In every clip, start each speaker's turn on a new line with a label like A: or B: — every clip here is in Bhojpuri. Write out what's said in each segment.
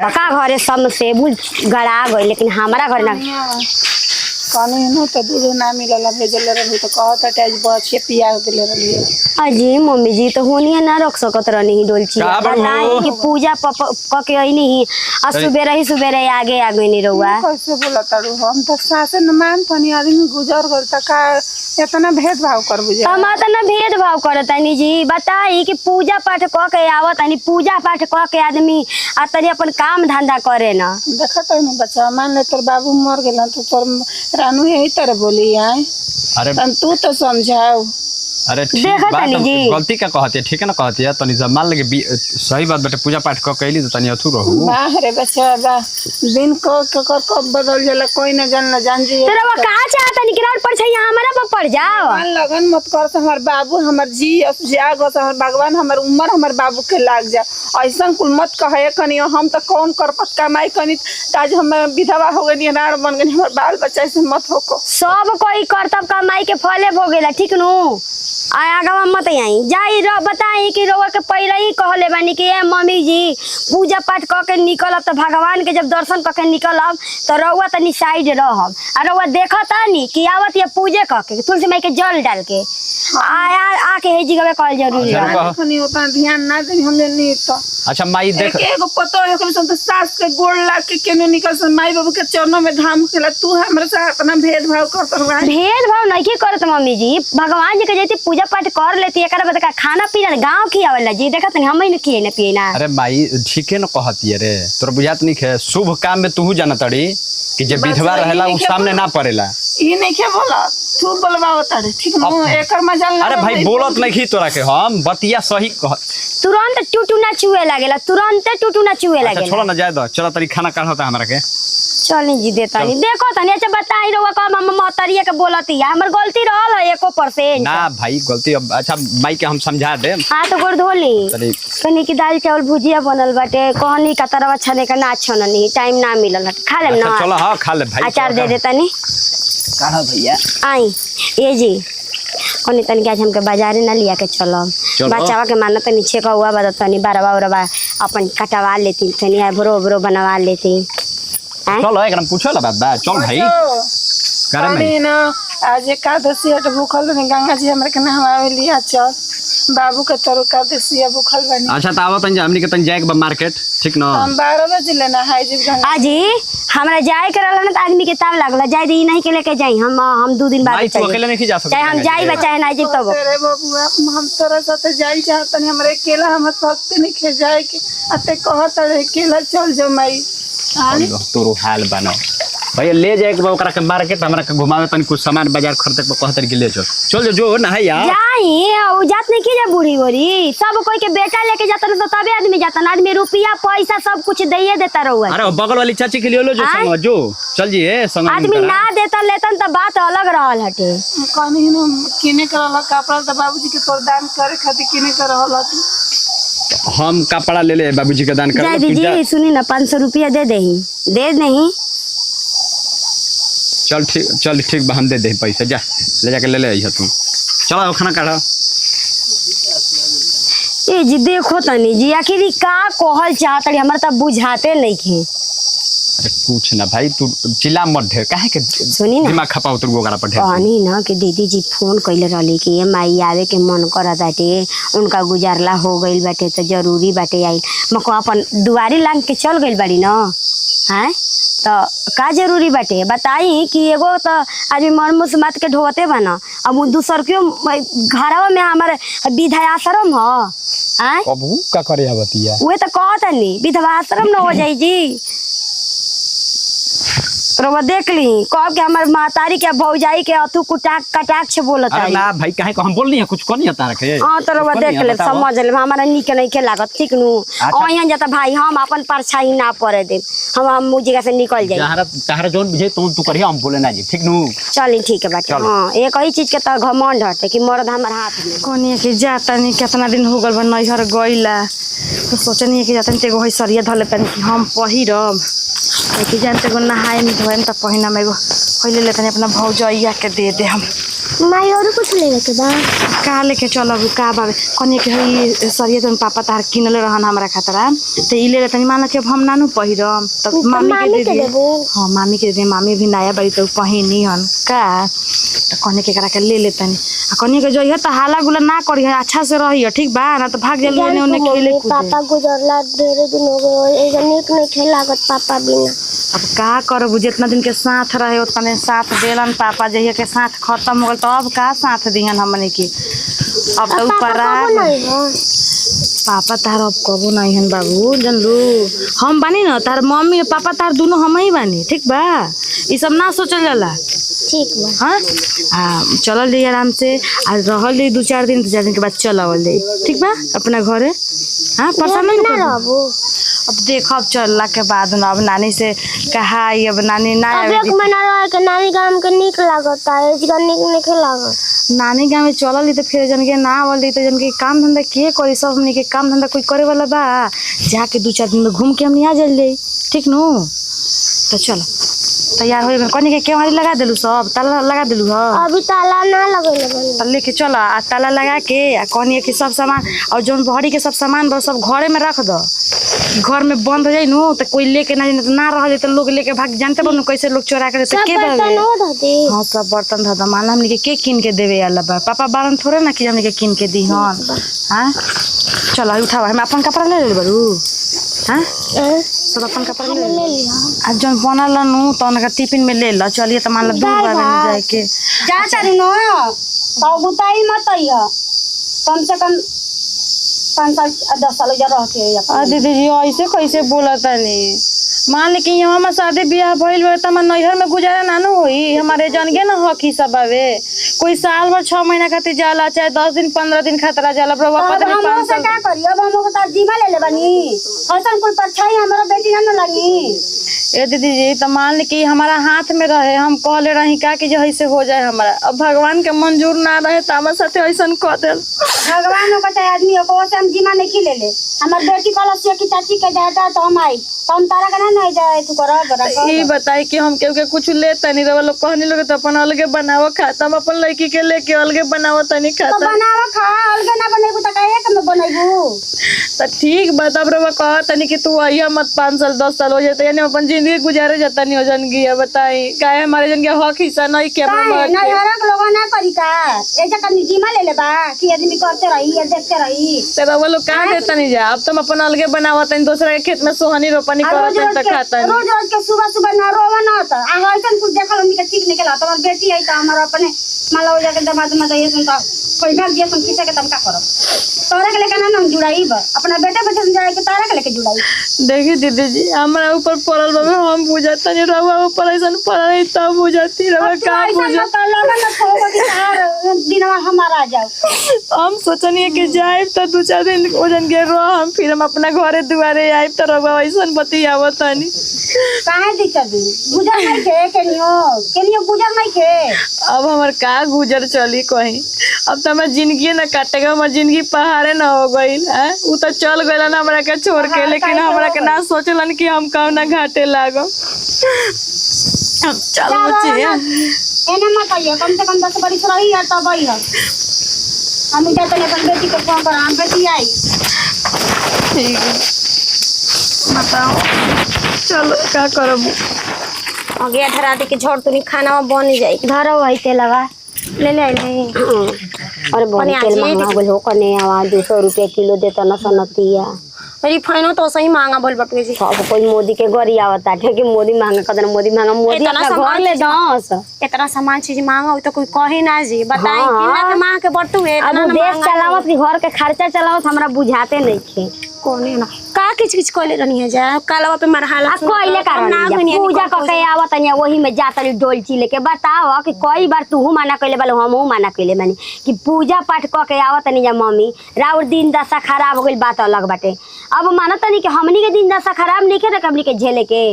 A: पका घरे सब से बुझ गड़ा गई लेकिन हमारा घर ना
B: कनी न त दूध ना मिलल भेजल रहू त कहत टैज बचे पिया देले रही।
A: अजी मम्मी जी तो होनी ना रख सकत रहनी डोलची बताई कि पूजा क के आईनी आ सुबेरे आगे नहीं रहुआ
B: कैसे बोला तारू हम त सासे न मान तनी आदमी गुजर गल त का इतना भेदभाव कर बुझे
A: हम त ना भेदभाव करतानी जी बताई कि पूजा पाठ क के आवतानी पूजा पाठ क के आदमी आ तनी अपन काम धंधा करे ना
B: देखत न बच्चा मान ले तोर बाबू मर गेलन तो तोर रानू यही तरह बोली है। अरे तू तो समझाओ।
C: अरे गलती का कहती है ठीक है ना कहती है तनी जब मान लगे सही बात बेटे पूजा पाठ क कैली तो तनी अथु रहू
B: वाह रे बच्चा बा दिन को कब बदल जाला कोई न जान जी
A: तेरा वो का चाहता नहीं किरार पर छै हमरा पर पड़ जाओ
B: मन लगन मत कर हमर बाबू हमर जी जाग हमर भगवान हमर उम्र हमर बाबू के लाग जा ऐसा कुल मत कहे कनी हम त कौन कर पत कमाई कनी आज हम विधवा हो गनी नार बन गनी हमर बाल बच्चा से मत होको
A: सब कोई करतब कमाई के फले भोगेला ठीक नु आगा मत आई जाई बताई कि रोवा के पहले ही कहले बानी कि मम्मी जी पूजा पाठ क के निकलब तो भगवान के जब दर्शन क के निकलब तो रउआ तनी साइड रहब आ रउआ देखता नी कि आवत ये पूजे क के तुलसी माई के जल डाल के आके हे जगह में कॉल जरूरी है
B: खनी उतना ध्यान ना दे हम नहीं तो
C: अच्छा माई देख
B: एगो पतो है कि तो सास के गोड़ ला के केनो निकल सन माई बाबू के चरणों में धाम खेला तू हमरे साथ इतना भेदभाव करत रहा
A: भेदभाव नहीं की करत मम्मी जी भगवान जी के जैसे पूजा पाठ कर लेती एकरा बता खाना पीना गांव खियावला जी देखत नहीं हम ही खिए ना पिए ना
C: अरे माई ठीक है ना कहती है रे तोर बुझात नहीं है शुभ काम में तू जाना तड़ी कि जे विधवा रहेला उ सामने ना पड़ेला
B: ई नहीं के बोला तू बोलबावत रे ठीक न एकर मजाल ना
C: अरे भाई बोलत नहीं की तोरा के हम बतिया सही कह
A: तुरंत टूटू ना चुए लागेला तुरंत टूटू ना चुए लागेला
C: छोड़ ना जाए दो चलो तरी खाना काढ़ता हमरा के
A: चली जी देता नहीं देखो तनी अच्छा बताई रहुआ कब हम मोहतरिया के बोलती है हमर गलती रहल है 1%
C: ना भाई गलती अब अच्छा माई के हम समझा दे
A: हां तो गोड़ धोली कनी की दाल चावल भुजिया बनल बाटे कहनी का तरवा छने का ना छननी टाइम ना मिलल खा लेम ना
C: चलो हां खा ले भाई
A: अचार दे देता नी
C: काढ़ा भैया
A: आई ए जी कनी तनी आज हमके बाजार ना लिया के चलो बच्चावा के मानत नीचे का हुआ बता तनी बारवा उरवा अपन कटवा लेती तनी बरो बनवा लेती
C: चलो एकदम पूछो ला बात चल भाई
B: करे ना आज एकादशी हट भूखल नहीं गंगा जी हमरे के नहवावे लिया चल बाबू के तरु एकादशी भूखल बनी
C: अच्छा त आवत हमनी के तन जाए के मार्केट ठीक न
B: हम 12 बजे लेना है जी गंगा
A: आजी हमरा जाए के रहल ना आदमी के ताव लागला जाई दी नहीं के लेके जाई हम 2 दिन बाद
C: भाई तू अकेले नहीं जा सकते
A: चाहे हम जाई बचाए ना जी तब
B: तेरे बबुआ हम तोरा साथ जाई चाहतनी हमरे अकेला हम भक्ति नहीं खे जाए के अते कहत रे अकेला चल जो माई
C: तोरो हाल बनो भैया ले जाए के ओकरा के मार्केट हमरा के घुमावे तनी कुछ सामान बाजार खरीदे के कहत के ले चल जो ना है यार
A: जाई ओ जात नहीं की जा बूढ़ी गोरी सब कोई के बेटा लेके जाता तो तबे आदमी जाता ना आदमी रुपया पैसा सब कुछ दइए देता रहुआ
C: अरे बगल वाली चाची के लिए लो जो संग जो चल जी ए संग
A: आदमी ना देता लेतन त बात अलग रहल हटे
B: कनी न किने करला कपड़ा त बाबूजी के प्रदान करे खातिर किने करला
C: हम कपड़ा ले बाबूजी के दान कर
A: दीजिए सुनी ना 500 रुपया दे नहीं
C: चल ठीक बा हम दे दे पैसा जा ले जाके ले आई तू चलो खाना काढ़ा
A: ए जी देखो तनी जी आखिर का कहल चाहत हमरा त बुझाते नहीं खे
C: अरे कुछ ना भाई तू चिल्ला मत ढेर काहे के
A: सुनी ना
C: दिमाग खपाओ तू गोगरा पर ढेर
A: कहनी ना कि दीदी जी फोन कइले रहली कि माई आवे के मन करत बाटे उनका गुजारला हो गइल बाटे तो जरूरी बाटे आई मको अपन दुआरी लांग के चल गइल बाड़ी ना हैं तो का जरूरी बाटे बताई कि एगो तो आदमी मरमुस मात के ढोते बना अब दूसर क्यों घरवा में हमारे विधवाश्रम ह
C: कबू का करे आवतिया
A: उहे तो कहत नहीं विधवाश्रम न हो जाई जी रवा देख ली कब के हमार मातारी के भौजाई के अथु कटाक्ष बोलत है
C: ना भाई काहे को हम बोलनी है कुछ कोनी है तारा के
A: हां तो रवा देख ले समझ ले हमारा निक नहीं के लागत ठीक नु ओहिन जाता भाई हम अपन परछाई ना पड़े दे हम मुझे से निकल जाई
C: तारा जोन बुझे तू करिया हम बोले ना जी ठीक नु
A: चली ठीक है बात हां एक ही चीज के त घमंड हटे कि मर्द हमर हाथ में
B: कोनी के जाता नहीं कितना दिन हो गल बन नैहर गइला तो सोचनी कि जातन ते गो सरिया धले तन हम पहिरब कि जानते गो नहाए में धोएम त पहिना में गो पहले लेतनी अपना भौजैया के दे दे हम
A: माई और कुछ लेवे के बा
D: का लेके चलब का बाबे कने के हई सरिया तुम पापा तार किनले रहन हमरा खातरा त ई ले तनी मान के अब हम नानु पहिरम त मामी के दे दे हां मामी के दे मामी भी नया बड़ी तो पहिनी हन का त कने के करा के ले ले तनी आ कने के जइह त हाला गुला ना करी अच्छा से रही ठीक बा ना त भाग जल्दी ने ओने खेले
A: पापा गुजरला ढेर दिन हो गए एजा नीक नहीं खेलागत पापा बिना
D: अब का करब जितना दिन के साथ रहे उतना दिन साथ देलन पापा जहिया के साथ खत्म हो गल तो अब का साथ दिहन हमने के अब तो ऊपर पापा तार अब कबो नहीं हन बाबू जानलू हम बानी ना तार मम्मी और पापा तार दोनों हम ही बानी ठीक बा ई सब ना सोचल जाला
A: ठीक बा
D: हां चलल दी आराम से आ रहल दी 2-4 दिन के बाद चलल दी ठीक बा अपना घरे हां परेशान नहीं रहबो अब देखब चलला के बाद ना अब नानी से कहा अब नानी ना
A: अब एक महीना रह के नानी गांव के निक लागत है इसका निक नहीं लागत
D: नानी गाँव में चलल तो फिर जन के ना आवल तो जन के काम धंधा के करी सब हमनी के काम धंधा कोई करे वाला बा जाके 2-4 दिन में घूम के हमनी आ जाइले ठीक नु तो चलो तैयार हो कनी के केवाड़ी लगा देलू सब ताला लगा देलू ह
A: अभी ताला ना लगेले बन
D: त लेके चल आ ताला लगा के आ कनी के सब सामान और जोन बहरी के सब सामान बा सब घरे में रख दो घर में बंद हो जाई नु तो कोई लेके ना रह जाए तो लोग लेके भाग जानते बनु कैसे लोग चोरा के तो के देवे हां सब बर्तन धदा मान हमनी के किन के देवे वाला बा पापा बारन थोड़े ना कि हमनी के किन के दी हन हां चलो उठावा हम अपन कपड़ा ले ले बरू हां सब अपन कपड़ा ले लिया आज जन बनल नु तो उनका टिफिन में ले ल चलिए त मान ल दूर बार में जाए के
A: जा चली नो तो गुताई मत आइया कम से कम 5 साल 10 साल जा रह के
D: आ दीदी जी ऐसे कैसे बोला तनी मान ले कि यहाँ में शादी ब्याह भइल बा त हम नैहर में गुजारा ना न होई हमारे जानगे ना हक ही सब आवे कोई साल भर 6 महीना खातिर जाला चाहे 10 दिन 15 दिन खातिर जाला प्रभु पता नहीं 5 साल
A: क्या करियो अब हमको त जीवा ले ले बनी हसन कोई परछाई हमरा बेटी ना लगी
D: ए दीदी जी त मान ले कि हमारा हाथ में रहे हम कहले रही का कि जे ऐसे हो जाए हमारा अब भगवान के मंजूर ना रहे त हमर साथे ऐसन क देल
A: भगवान को चाहे आदमी को से हम जीमा नहीं ले ले हमर बेटी कलसिया की चाची के जाता तो हम आई तो हम तारा का ना जाए तू कर
D: ई बताई कि हम के कुछ ले तनी रे लोग कहनी लोग त अपन अलगे बनावो खाता हम अपन लड़की के लेके अलगे बनावो तनी खाता
A: तो बनावो खा अलगे ना बनेबू त काहे के में बनेबू
D: त ठीक बता रे कह तनी कि तू आइया मत 5 साल 10 साल हो जाते यानी अपन जिंदगी गुजारे जाता नहीं हो जनगी बताई काहे हमारे जन के हक हिस्सा नहीं के
A: नहीं हरक लोग ना करी का एजा कनी जीमा ले ले बा कि आदमी करते रही या देखते रही
D: तेरा वो लोग का देता नहीं जा अब तुम अपन अलगे बनावत तनी दूसरा के खेत में सोहनी रोपनी करत त खाता
A: रोज रोज के सुबह ना रोवा ना त आ ऐसन कुछ देखल हमनी के ठीक निकला तोर बेटी आई त हमर अपने माला हो जाके दमाद में दइए सुन त कोई भाग जे सुन किसे के तम का करब तोरा के लेके ना जुड़ाई बा अपना बेटे बच्चे जाए के तारा के लेके जुड़ाई
D: देखी दीदी जी हमरा ऊपर पड़ल बा हम बुझाता नहीं रहुआ ऊपर ऐसन पड़ल है तब बुझाती रहुआ का बुझा
A: त लगा ना छोड़ के तार दिनवा हमारा आ जाओ
D: हम सोचनी कि जाए त 2-4 दिन ओजन के रह हम फिर हम अपना घरे दुआरे आइब त रहुआ ऐसन बतियावत तनी
A: काहे दिक्कत गुजर नहीं के केनियो गुजर नहीं के
D: अब हमार का गुजर चली कहीं अब तो हमार जिंदगी न काटेगा हमार जिंदगी पहाड़े न हो गईल है उ तो चल गइल ना हमरा के छोड़ के लेकिन हमरा के ना सोचलन कि हम कौन ना घाटे लागो चल बच्चे
A: एने मत आइए कम से कम 10 बरिस रही है तब आई है हम जाते हैं अपन बेटी को फोन कर हम बेटी आई
D: ठीक है बताओ चलो क्या करब
A: आगे धरा दे के झोड़ तुनी खाना बन जाई धरो वही तेल लगा ले ले नहीं
E: अरे बहुत तेल महंगा बोल हो कने आवा 200 रुपया किलो देता न सनतिया
A: रिफाइनो तो सही महंगा बोल बटुए जी
E: सब कोई मोदी के गरी आवता है कि मोदी महंगा कदन मोदी महंगा मोदी अपना घर ले दस
A: इतना सामान चीज महंगा हो तो कोई कहे ना जी बताई कितना के मांग के बटुए
E: अब देश चलावत की घर के खर्चा चलावत हमरा बुझाते नहीं खे
A: कोने ना का किच कोले रहनी है जा कालवा पे मरहाला
E: कोइले कारण पूजा क के आवत न वही में जातली डोलची लेके बताओ कि कई बार तू माना कइले बालो हमहू माना कइले मानी कि पूजा पाठ क के आवत नहीं जा मम्मी राउर दिन दशा खराब हो गइल बात अलग बाटे अब मानत नहीं कि हमनी के दिन दशा खराब नहीं के हमनी के झेले के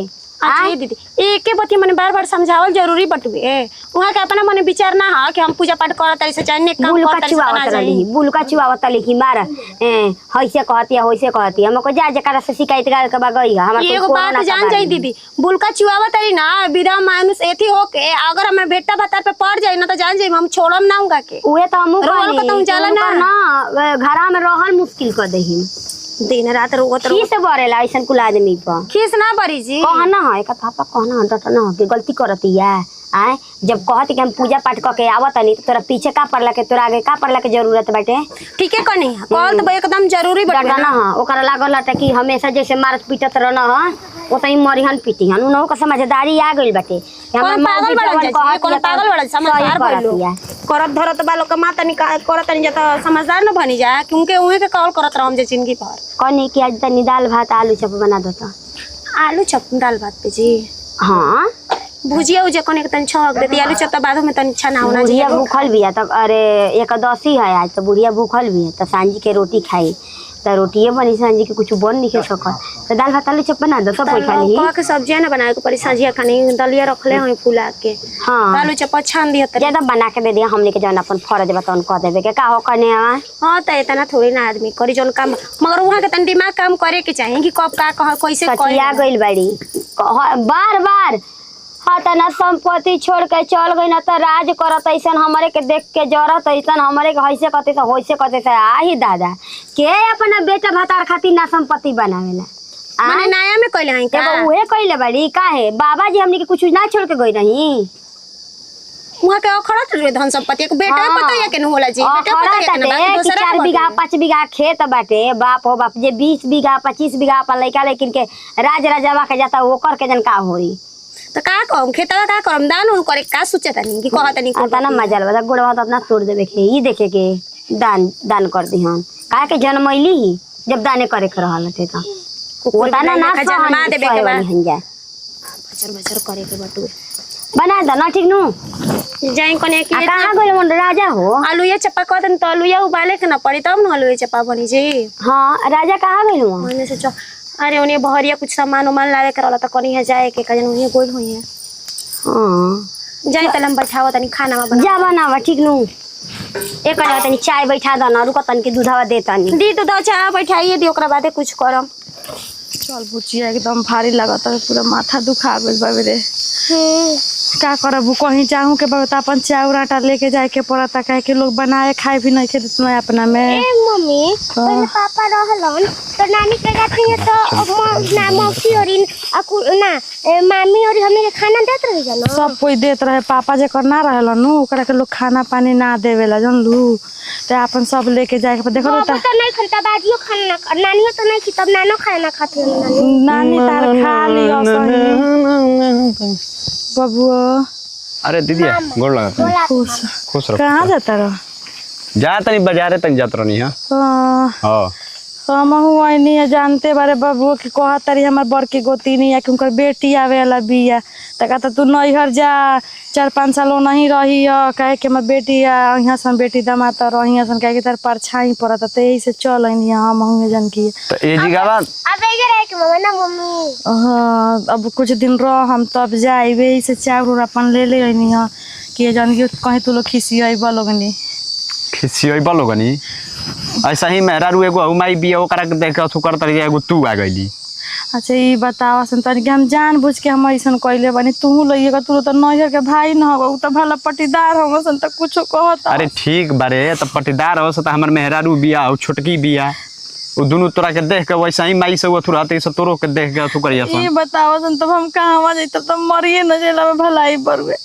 F: अच्छा दीदी एके बती मने बार-बार समझावल जरूरी बटुए वहां के अपना मने विचार ना हा कि हम पूजा पाठ करत तारी से चाहे नेक काम करत तारी से ना जाई
E: बुलका चुआवत लिखी मार हइसे कहतिया होइसे कहतिया हमको जा जकरा से शिकायत कर के बगई हमरा
F: एगो बात जान जाई दीदी बुलका चुआवा तारी ना विदा मानुस एथी होके अगर हमें बेटा भत्ता पे पड़ जाई ना तो जान जाई हम छोड़म ना उनका के
E: उहे त हमहु
F: रोल को तुम जाला ना
E: घरा में रहल मुश्किल कर देहिम
F: दिन रात रोवत
E: की से बरेला ऐसन कुल आदमी पर
F: खीस ना पड़ी जी
E: कहना है का पापा कहना डट ना के गलती करतिया आए जब कहती कि हम पूजा पाठ करके आवत नहीं तो तोरा पीछे का पड़ला के तोरा आगे का पड़ला के जरूरत बाटे
F: ठीक है कनी कॉल तो एकदम जरूरी बटे
E: डटना हां ओकरा लागल हटे कि हमेशा जैसे मारत पीटत रहना हां ओतई मरिहन पीटीहन उनहु का समझदारी आ गइल बाटे
F: कौन पागल बड़ा जी कौन पागल बड़ा समझदार बोलो करत धरत बालो का माता निकाल करत नहीं जाता समझदार न बनी जा क्योंकि उहे के कॉल करत रहम जे जिंदगी भर
E: कनी कि आज तनी दाल भात आलू चप बना दता
F: आलू चप दाल भात पे जी
E: हां
F: भुजिया उजे कोने के तन छक देती आलू चप त बाद में तन छना होना
E: बुढ़िया भूखल बिया तब अरे एकदशी है आज तो बुढ़िया भूखल भी है तो सांझी के रोटी खाई तो रोटिए बनी सांझी के कुछ बन नहीं सकत तो दाल भात आलू चप बना दो सब कोई खाली
F: का के सब्जी ना बनाए के परी सांझिया खानी दलिया रखले हई फुला के
E: हां
F: आलू चप छान दिया त
E: ज्यादा बना के दे दिया हमने के जौन अपन फर्ज बताउन कह देबे के का हो कने
F: हां त इतना थोड़ी ना आदमी करी जौन काम मगर वहां के तन दिमाग काम करे के चाहिए कि कब का कह कैसे
E: कटिया गइल बाड़ी बार बार तना संपत्ति छोड़ के चल गई ना तो राज करत ऐसन हमारे के देख के जरत ऐसन हमारे के हइसे कहते से होइसे कहते से आही दादा के अपना बेटा भतार खातिर ना संपत्ति बनावेला
F: माने नया में कइले हई का
E: उहे कइले बाड़ी काहे बाबा जी हमनी के कुछ ना छोड़ के गई रही
F: वहां के अखड़त रे धन संपत्ति के बेटा पता है के न होला जी बेटा पता है के ना दूसरा
E: 4 बीघा 5 बीघा खेत बाटे बाप हो बाप जे 20 बीघा 25 बीघा अपन लइका लेकिन के राज राजावा के जाता ओकर के जन का होई
F: तो का कहम खेतवा का करम दान उन करे का सोचे तनी कि कहत तनी
E: आता ना मजाल बता गोड़वा तो अपना तोड़ देबे के ई देखे के दान कर दी हम का के जन्मैली ही जब दाने करे के रहल थे त वो दाना ना
F: जन्मा देबे के बाद
E: हंजा
F: बचर बचर करे के बटू
E: बना द ना ठीक नु
F: जाई कोने के
E: कहां गइल मन राजा हो
F: आलू ये चपा कहत त आलू ये उबाले के ना पड़ी तब न आलू ये चपा बनी जी
E: हां राजा कहां गइल हो
F: मने से अरे उन्हें बहरिया कुछ सामान उमान लावे करला त कनी है जाए के कजन उन्हें गोल होई है
E: हां
F: जाई तलम बैठावा तनी खाना बना
E: जा बनावा ठीक नु एक कड़ा तनी चाय बैठा द ना रुक तनी के दूधवा दे तनी
F: दी दूध चाय बैठाइए दी ओकरा बादे कुछ करम
D: चल बुचिया एकदम भारी लागत है पूरा माथा दुखा गइल बाबे रे का करबू कहीं चाहूं के बहुत अपन चाउर आटा लेके जाए के पड़ता काहे के लोग बनाए खाए भी नहीं खेत ना अपना में
A: ए मम्मी पहले पापा रहलन तो नानी के जाती है तो ना मौसी और ना मामी और हमें खाना देत रही जानो
D: सब कोई देत रहे पापा जे कर ना रहलन नु ओकरा के लोग खाना पानी ना देवेला जानलू ते अपन सब लेके जाए के देखो
A: तो नहीं खलता बाजियो खाना नानियो तो नहीं की तब नानो खाना खाती
D: नानी तार खा लियो सही बबुआ
C: अरे दीदी गोड़ लगा खुश रहो
D: कहाँ जाता रहो
C: जा तनी बाजारे तक जात रहनी हां हां
D: हम हुआनी है जानते बारे बबुआ की कहा तारी हमार बड़की गोती नहीं है कि उनकर बेटी आवे वाला बिया तका तो तू नैहर जा 4-5 साल नहीं रही है कहे कि हमार बेटी यहाँ से बेटी दमाता रही सन कहे कि तार परछाई पड़ता तो यही से चल आनी हम हूँ जान की
C: तो ए जी गावा
A: अब इधर है कि मम्मा ना मम्मी
D: हाँ अब कुछ दिन रह हम तब जाए यही से चाउर अपन ले ले आनी है कि जान की कहीं तू लोग खिसिया लोगनी
C: खिसिया लोगनी ऐसा ही मेहरारू एगो माई बिया ओकरा के देख के कर तरी एगो तू आ गइली
D: अच्छा ये बतावा सन तनी हम जान बुझ के हम ऐसन कइले बानी तू लइएगा तू तो नैहर के भाई न हो त भला पटीदार हो सन त कुछो कहत
C: अरे ठीक बारे त पटीदार हो त हमर मेहरारू बिया हो छोटकी बिया वो दोनों तोरा के देख के वैसा ही माई से वो थुराते से तोरो के देख के तू करिया सन
D: ये बतावा सन तब हम कहवा जाई तब मरिए न जेला में भलाई बरुए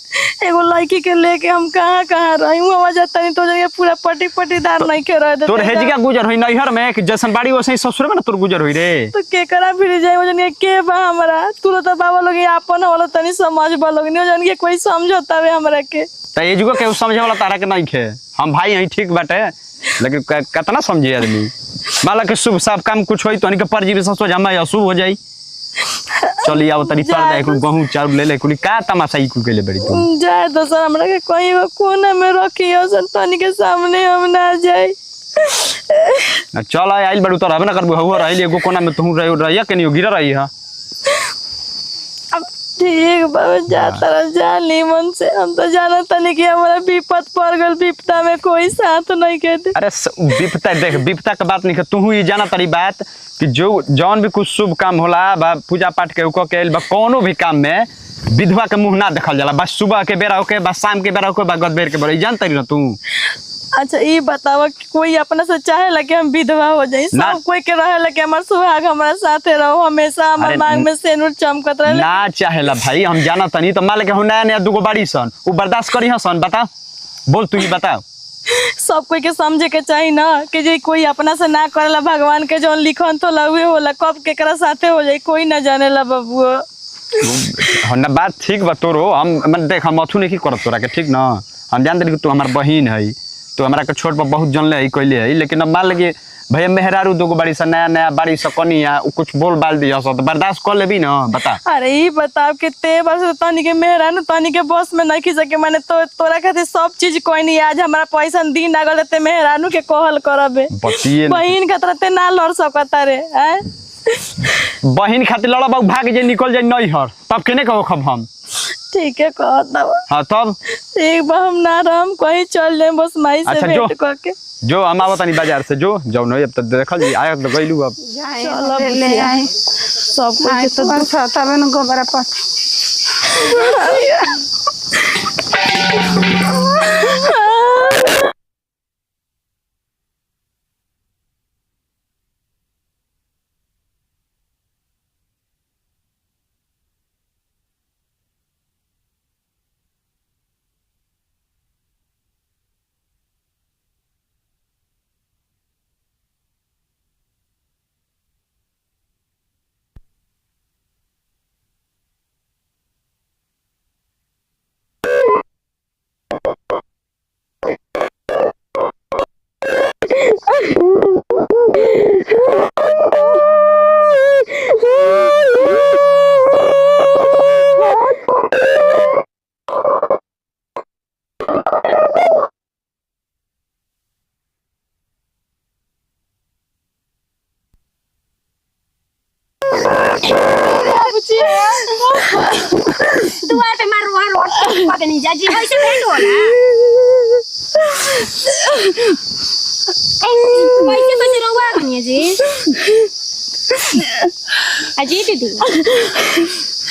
D: एगो लड़की के लेके हम कहाँ रही हूँ आवाज जाता नहीं तो जगह पूरा पटीदार नहीं के रहे
C: तोर हेजिका गुजर होई नैहर में कि जैसन बाड़ी वैसे ससुर में ना तोर गुजर होई रे
D: तो के करा फिर जाई वजन के बा हमरा तू तो बाबा लोग आपन वाला तनी समझ बा लोग नहीं जन के कोई समझौता वे हमरा के
C: त एजुको के समझे वाला तारा के नहीं खे हम भाई हई ठीक बाटे लेकिन कितना समझे आदमी माला के शुभ सब काम कुछ होई तो के परजी में सोच हम अशुभ हो जाई चली आओ तनी पर दे कुल गहूं चाउर ले ले कुल का तमाशा ई कुल के ले बड़ी तू
D: जाए तो सर हमरा के कहीं कोने में रखियो सन तनी के सामने हम ना जाई
C: चल आइल बड़ू तो रहबे ना करबो हो रही एगो कोना में तू रहिया के नहीं गिरा रही है
D: अब ठीक बाबा जाता रह जा नीमन से। हम तो जाना तनी कि हमारा विपत पड़ गल, विपता में कोई साथ नहीं के दे।
C: अरे विपता देख, विपता के बात नहीं, तू ही जाना तारी बात कि जो जौन भी कुछ शुभ काम होला बा पूजा पाठ के ऊपर के बा कोनो भी काम में विधवा के मुंह ना देखल जाला। बस सुबह के बेरा होके, बस शाम के बेरा होके, बा गदबेर के बेरा, जान तारी ना तू।
D: अच्छा ये बतावा कि कोई अपना से चाहेला कि हम विधवा हो जाई? सब कोई के रहेला कि हमार सुहाग हमारा साथे रहो, हमेशा हमार मांग में सेनुर चमकत रहे।
C: ना चाहेला भाई, हम जाना तनी तो मान के हो नया नया दुगो बाड़ी सन, वो बर्दाश्त करी हसन? बता, बोल तू ही बता।
D: सब कोई के समझे के चाहिए ना कि जे कोई अपना से ना करेला, भगवान के जौन लिखन तो लगे होला, कब केकरा साथे हो जाई कोई ना जानेला बबुआ।
C: ना बात ठीक बा तोरो, हम देख हम अथु नहीं करत तोरा के, ठीक ना? हम जानते कि तू हमार बहिन है, तो हमारा के छोट पर बहुत जनले है कैले है, लेकिन अब मान लगे भैया मेहरारू दोगो बाड़ी से नया नया बाड़ी से कनिया कुछ बोल बाल दिया तो बर्दाश्त कर लेबी ना? बता। अरे
D: ये बताओ कि ते बस तनी के मेहरानू तनी के बस में नहीं खी सके, माने तो तोरा खातिर सब चीज कोई नहीं। आज हमारा पैसा दिन आगल ते मेहरानू के कहल करबे, बहिन खातिर ते ना लड़ सकता रे।
C: बहिन खातिर लड़ा भाग जे निकल जाए नहीं हर, तब केने कहो खब हम?
D: ठीक है कहता।
C: हाँ तब
D: ठीक बा, हम ना रहम कहीं चल जाए बस माई से
C: अच्छा,
D: भेंट करके।
C: जो हम आवत नहीं बाजार से, जो जाओ नहीं अब तक देखल जी आया तो गइलू अब
B: चलो ले आई
D: सब कुछ तो
B: तबे न गोबरा पात।
F: दुआर पे मारो मारो पता नहीं जाजी वैसे भेंट होला वैसे कैसे रहुआ कनिया जी अजी दीदी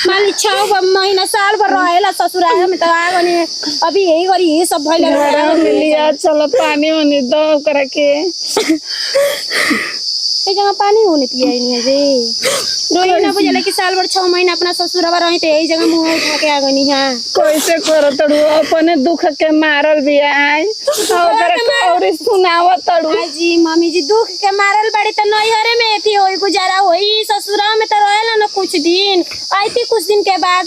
F: माली 6 महीना साल भर रहेला ससुराल में, तो आगनी अभी यही करी ये सब भइल
B: मिलिया। चलो पानी वानी दो करा के
F: जगह पानी होने पिया नहीं जी। रोई ना बुझले कि साल भर 6 महीना अपना ससुरवा रही तो यही जगह मुंह उठा के आगनी। हां
B: कैसे करो तड़ू अपने दुख के मारल भी आई और सुनावा तड़ू
F: जी। मम्मी जी दुख के मारल बड़ी तो नैहरे में थी, होई गुजारा होई, ससुरा में तो रहेला ना कुछ दिन, आईती कुछ दिन के बाद।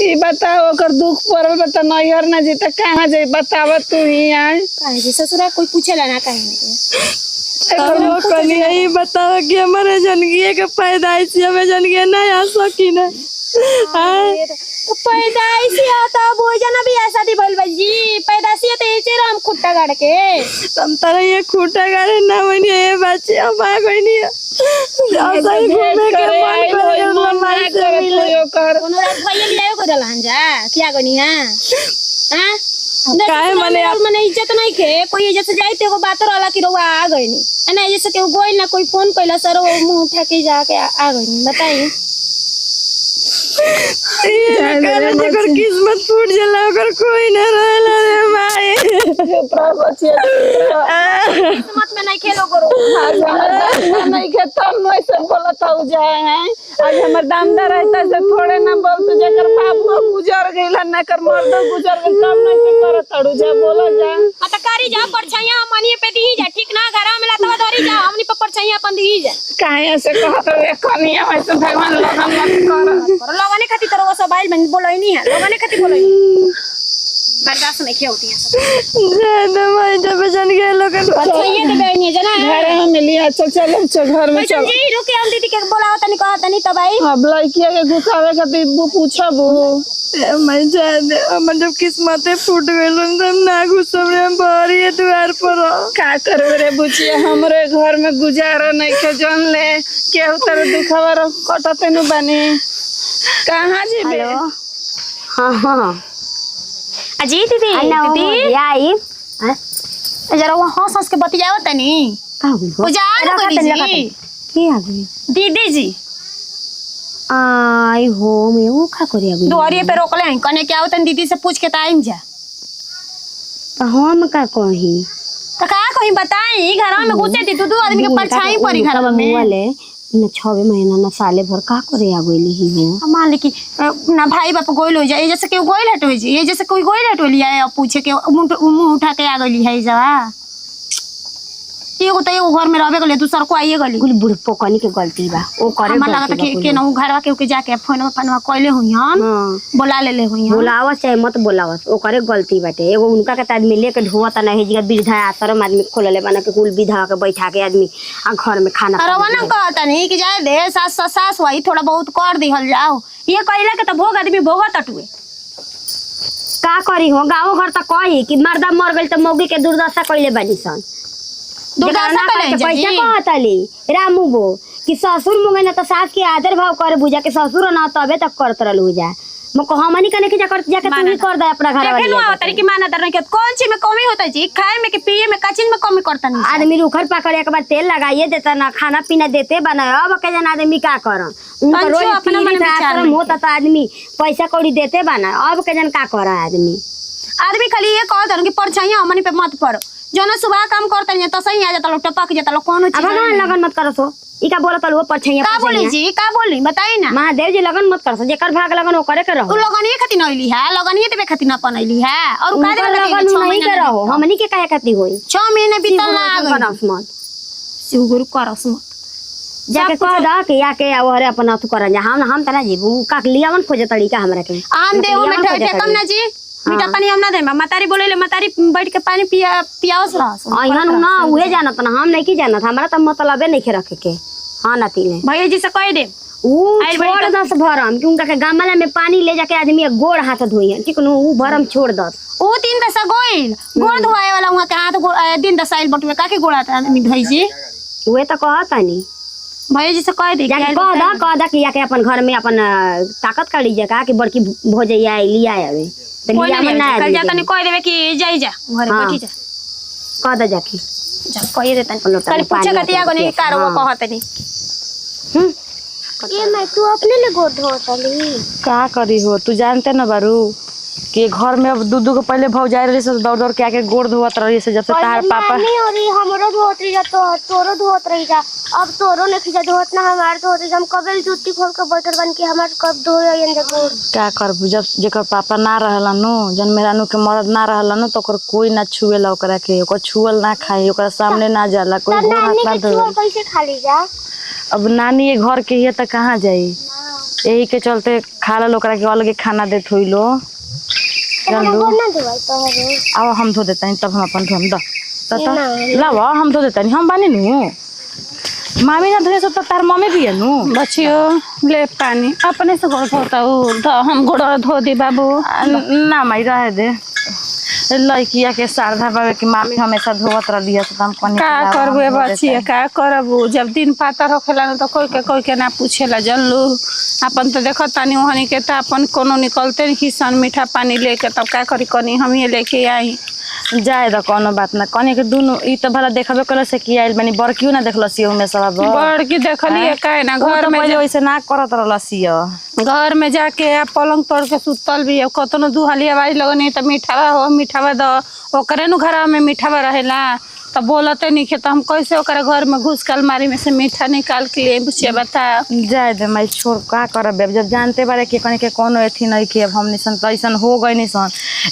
B: ई बताओ ओकर दुख पड़ल बता नैहर ना जी त कहां जाई? बतावा तू ही आई
F: काहे जी ससुरा कोई पूछेला ना काहे?
D: यही बताओ कि हमारे जनगिए के पैदाइश हमें जनगिए नहीं आ सकी ना
F: पैदाइश आता भोजन भी ऐसा दी भइल जी। पैदाइश तो ऐसे हम खुट्टा गाड़ के
D: तुम तरह ये खुट्टा गाड़े ना बनी ये बच्चे अब आ गई नहीं ऐसा ही घूमे के मन
B: कर
F: कोनो रात भइया लियायो को दलान जा क्या गनी हां हां
D: काहे
F: मने इज्जत नहीं के कोई इज्जत से जाई ते को बात रहला कि रउआ आ गई नी ना, जैसे के गोइल ना कोई फोन कइला सर वो मुंह उठा के जाके आ गई नी। बताइए
D: जेकर किस्मत फूट जाला ओकर कोई ना रहला रे माई।
F: किस्मत में नहीं खेलो करो
B: नहीं के तब नहीं से बोलत हो जाए हैं। आज हमर दामदार रहता से थोड़े ना बोल तू जेकर बाप गुजर गइला ना कर मर्द गुजर गइल तब नहीं से कर तड़ू जा बोला जा
F: आ त कारी जा परछाइया मनिए पे दी जा ठीक ना घर में लतवा धरी जा हमनी पे परछाइया अपन दी जा
B: काहे ऐसे कहत रे कनिया वैसे भगवान लगन मत कर
F: लगने खातिर तो वो सब आइल बन बोलई नहीं है लगने खातिर बोलई बर्दाश्त नहीं किया होती है
D: ज्यादा मैं जब जन गए लोग
F: परछाइया दे नहीं जना
B: घर में मिलिया चल चल घर में चल
F: जी रुके हम दीदी के बोलाओ तनी कहत नहीं तब आई
B: अब लड़किया के घुसावे खातिर वो पूछबू
D: मैं जाने हमर जब किस्मते फूट गइल हम ना घुसम रे हम बाहरी द्वार पर
B: का करबे रे बुचिया हमरे घर में गुजारा नहीं के जन ले केहू तर दुखवा कटते न बनी कहां जेबे।
A: हाँ हाँ
F: अजी दीदी
A: अन्ना वो
F: दीदी
A: आई
F: जरा वो हंस हंस के बतियावत तनी
A: का हुई हो
F: वो जान
A: रखा
F: करी
A: तनी, रखा
F: जी
A: तनी। की आ गई
F: दीदी जी
A: आई हो मैं वो खा करी आ गई
F: दुआरिये पे रोकले हैं कने क्या होतन दीदी से पूछ के ताइन जा
A: हम का कही
F: तो का कहीं बताई घर में घुसे थी दू आदमी के परछाई पड़ी घर में
A: वाले न 6 महीना न साले भर का करे आ गई ही हो
F: मान ली कि ना भाई बाप गोइल हो जाए जैसे कोई गोइल हट हो जाए ये जैसे कोई गोइल हट हो लिया है और पूछे के मुंह उठा के आ गई है जवा एगो तो एगो घर में रहबे गले दूसर को आइए गली
A: कुल बुढ़पो कनी के गलती बा ओ करे
F: हमरा लगा के ना घरवा के जाके फोन फनवा कइले हुई हम
A: हां
F: बोला ले हुई हम
A: बुलावत चाहे मत बुलावत ओ करे गलती बाटे एगो उनका के आदमी लेके ढोवत नहीं जगह वृद्धा आश्रम आदमी खोलले बना के कुल विधा के बैठा के आदमी आ घर में खाना
F: अरे वना कहता नहीं कि जाए दे सास वही थोड़ा बहुत कर दिहल जाओ ये कइला के तो भोग आदमी भोगत अटुए
A: का करी हो गाँव घर त कही कि मर्दा मर गइल त मौगी के दुर्दशा कइले बानी सन
F: दुर्दशा कइले
A: पैसा कहतली रामू गो कि ससुर मुंगे न त सास के आदर भाव कर बुझा के ससुर न तबे तक करत रहल बुझा मको हमनी कने के जाके तू ही कर दे अपना घर वाली
F: देखनो आवत कि माना दर के कौन चीज में कमी होता जी खाए में कि पिए में का चीज में कमी करता नहीं
A: आदमी रुखर पकड़ एक बार तेल लगाइए देता ना खाना पीना देते बना अब के जन आदमी का करन उनका
F: तंचो
A: रोज
F: अपना मन
A: अपना
F: विचार
A: आश्रम
F: में
A: होता त आदमी पैसा कौड़ी देते बना अब के जन का कर आदमी
F: आदमी खाली ये कहत कि परछाइयां हमनी पे मत पड़ो जोना सुबह काम करता नहीं तो सही आ जाता लो टपक जाता लो कौन
A: अब
F: चीज
A: भगवान लगन मत करसो ई का बोलत लो परछैया
F: का बोली जी का बोली बताई ना
A: महादेव जी लगन मत करसो जेकर भाग लगन ओ करे के रहो
F: तू लगन ये खातिर नइली है लगन ये देबे खातिर न पनैली है और का
A: उनकर
F: देबे
A: लगन
F: खातिर 6
A: नहीं के
F: महीना
A: रहो हमनी के काहे खाती होई
F: 6 महीने बीतल ना आ गई
A: करस मत
F: शिव गुरु करस मत
A: जाके कह दा कि आके ओहरे अपन अथु करन जा हम तना जीबू का लियावन खोजे तरीका हमरा के
F: आम देहु में ठे कम ना जी मीठा पानी हम ना दे मतारी बोलेले मतारी बैठ के पानी पियावस रहस
A: अइहन ना उहे जानत ना हम नहीं की जानत हमरा त मतलबे नहीं के रखे के हां नाती ने
F: भैया जी से कह दे
A: ऊ छोड़ दस भरम क्योंकि के गमला में पानी ले जाके आदमी गोड़ हाथ धोई ठीक नु ऊ भरम छोड़ दस
F: ओ 3 दशा गोइल गोड़ धोए वाला वहां के हाथ दिन दसाइल बटुए का के गोड़ा आदमी धोई जी
A: उहे त कहतानी
F: भैया जी से कह दे
A: जाके कह दा कि आके अपन घर में अपन ताकत कर लीजिए का कि बड़की भोजैया लिया आवे त
F: कोई
A: लिया
F: नहीं
A: ना
F: कल जाता नहीं कह देबे कि जाई जा घर
A: हाँ।
F: बैठी जा
A: कह दा जाके
F: जा कह देता
A: लोटा
F: कल
A: में
F: पूछे
A: पानी
F: कतिया को नहीं
A: रख के,
F: कार वो
A: हाँ।
F: कहत नहीं
E: ये मैं तू अपने लिए गोड़ धोतली
D: का करी हो तू जानते न बारू कि घर में अब दूध को पहले भौजाई रही से दौड़ दौड़ के आके गोड़ धोवत रही से जब से तार पापा
E: नहीं हो रही हमरो धोत रही जा तो तोरो धोत रही जा अब तोरो नहीं जा धोत ना हमार धोत रही हम कबल जूती खोल के बैठल बन के हमार कब धोए यन जा गोड़
D: का करबू जब जेकर पापा ना रहला नु जन मेरा नु के मर्द ना रहला नु तो ओकर कोई ना छुएला ओकरा के ओकर छुअल ना खाई ओकरा सामने ना जाला कोई गोड़ हाथ ना धोए
E: कैसे खा ली जा
D: अब नानी ये घर के हिय त कहाँ जाई यही के चलते खाला ओकरा के अलगे खाना देत होई लो जानलू
E: गोड़ ना धोई तो हरो
D: अब हम धो देता तब हम अपन धोम द लावा हम धो देता हम बानी नु मामी ना धोए सब तो तार मम्मी भी है नु
B: बचियो ले पानी अपने से गोड़ धोता हूँ हम गोड़ धो दी बाबू
D: ना माई रहे दे लड़किया के शारदा बाबे की मामी हमेशा धोवत रही है तो हम कनी
B: का करबे बचिए का करबू जब दिन पातर होखेला न तो कोई के ना पूछेला जानलू अपन तो देखत तानी वहनी के त अपन कोनो निकलते नहीं किसान मीठा पानी लेके तब का करी कनी हम ये लेके आई
D: जाए द कोनो बात ना कनी के दुनु ई तो भला देखबे कल से की आइल बनी बड़कियो ना देखलसी में सब
B: बड़की देखली काहे ना घर में
D: पहले वैसे ना करत रहलसी
B: घर में जाके आ पलंग तोड़ के सुतल भी है कतनो दुहाली आवाज लगनी तो मीठावा हो मीठावा द ओकरे नु घर में मीठावा रहेला तो बोलते नहीं तो हम कैसे ओकरा घर में घुस के अलमारी में से मीठा निकाल के लिए बुझे बता
D: जाए दे मैं छोड़ का करब जब जानते बारे कि कनी के कोनो एथी नहीं कि अब हमनी सन तो ऐसन हो गई सन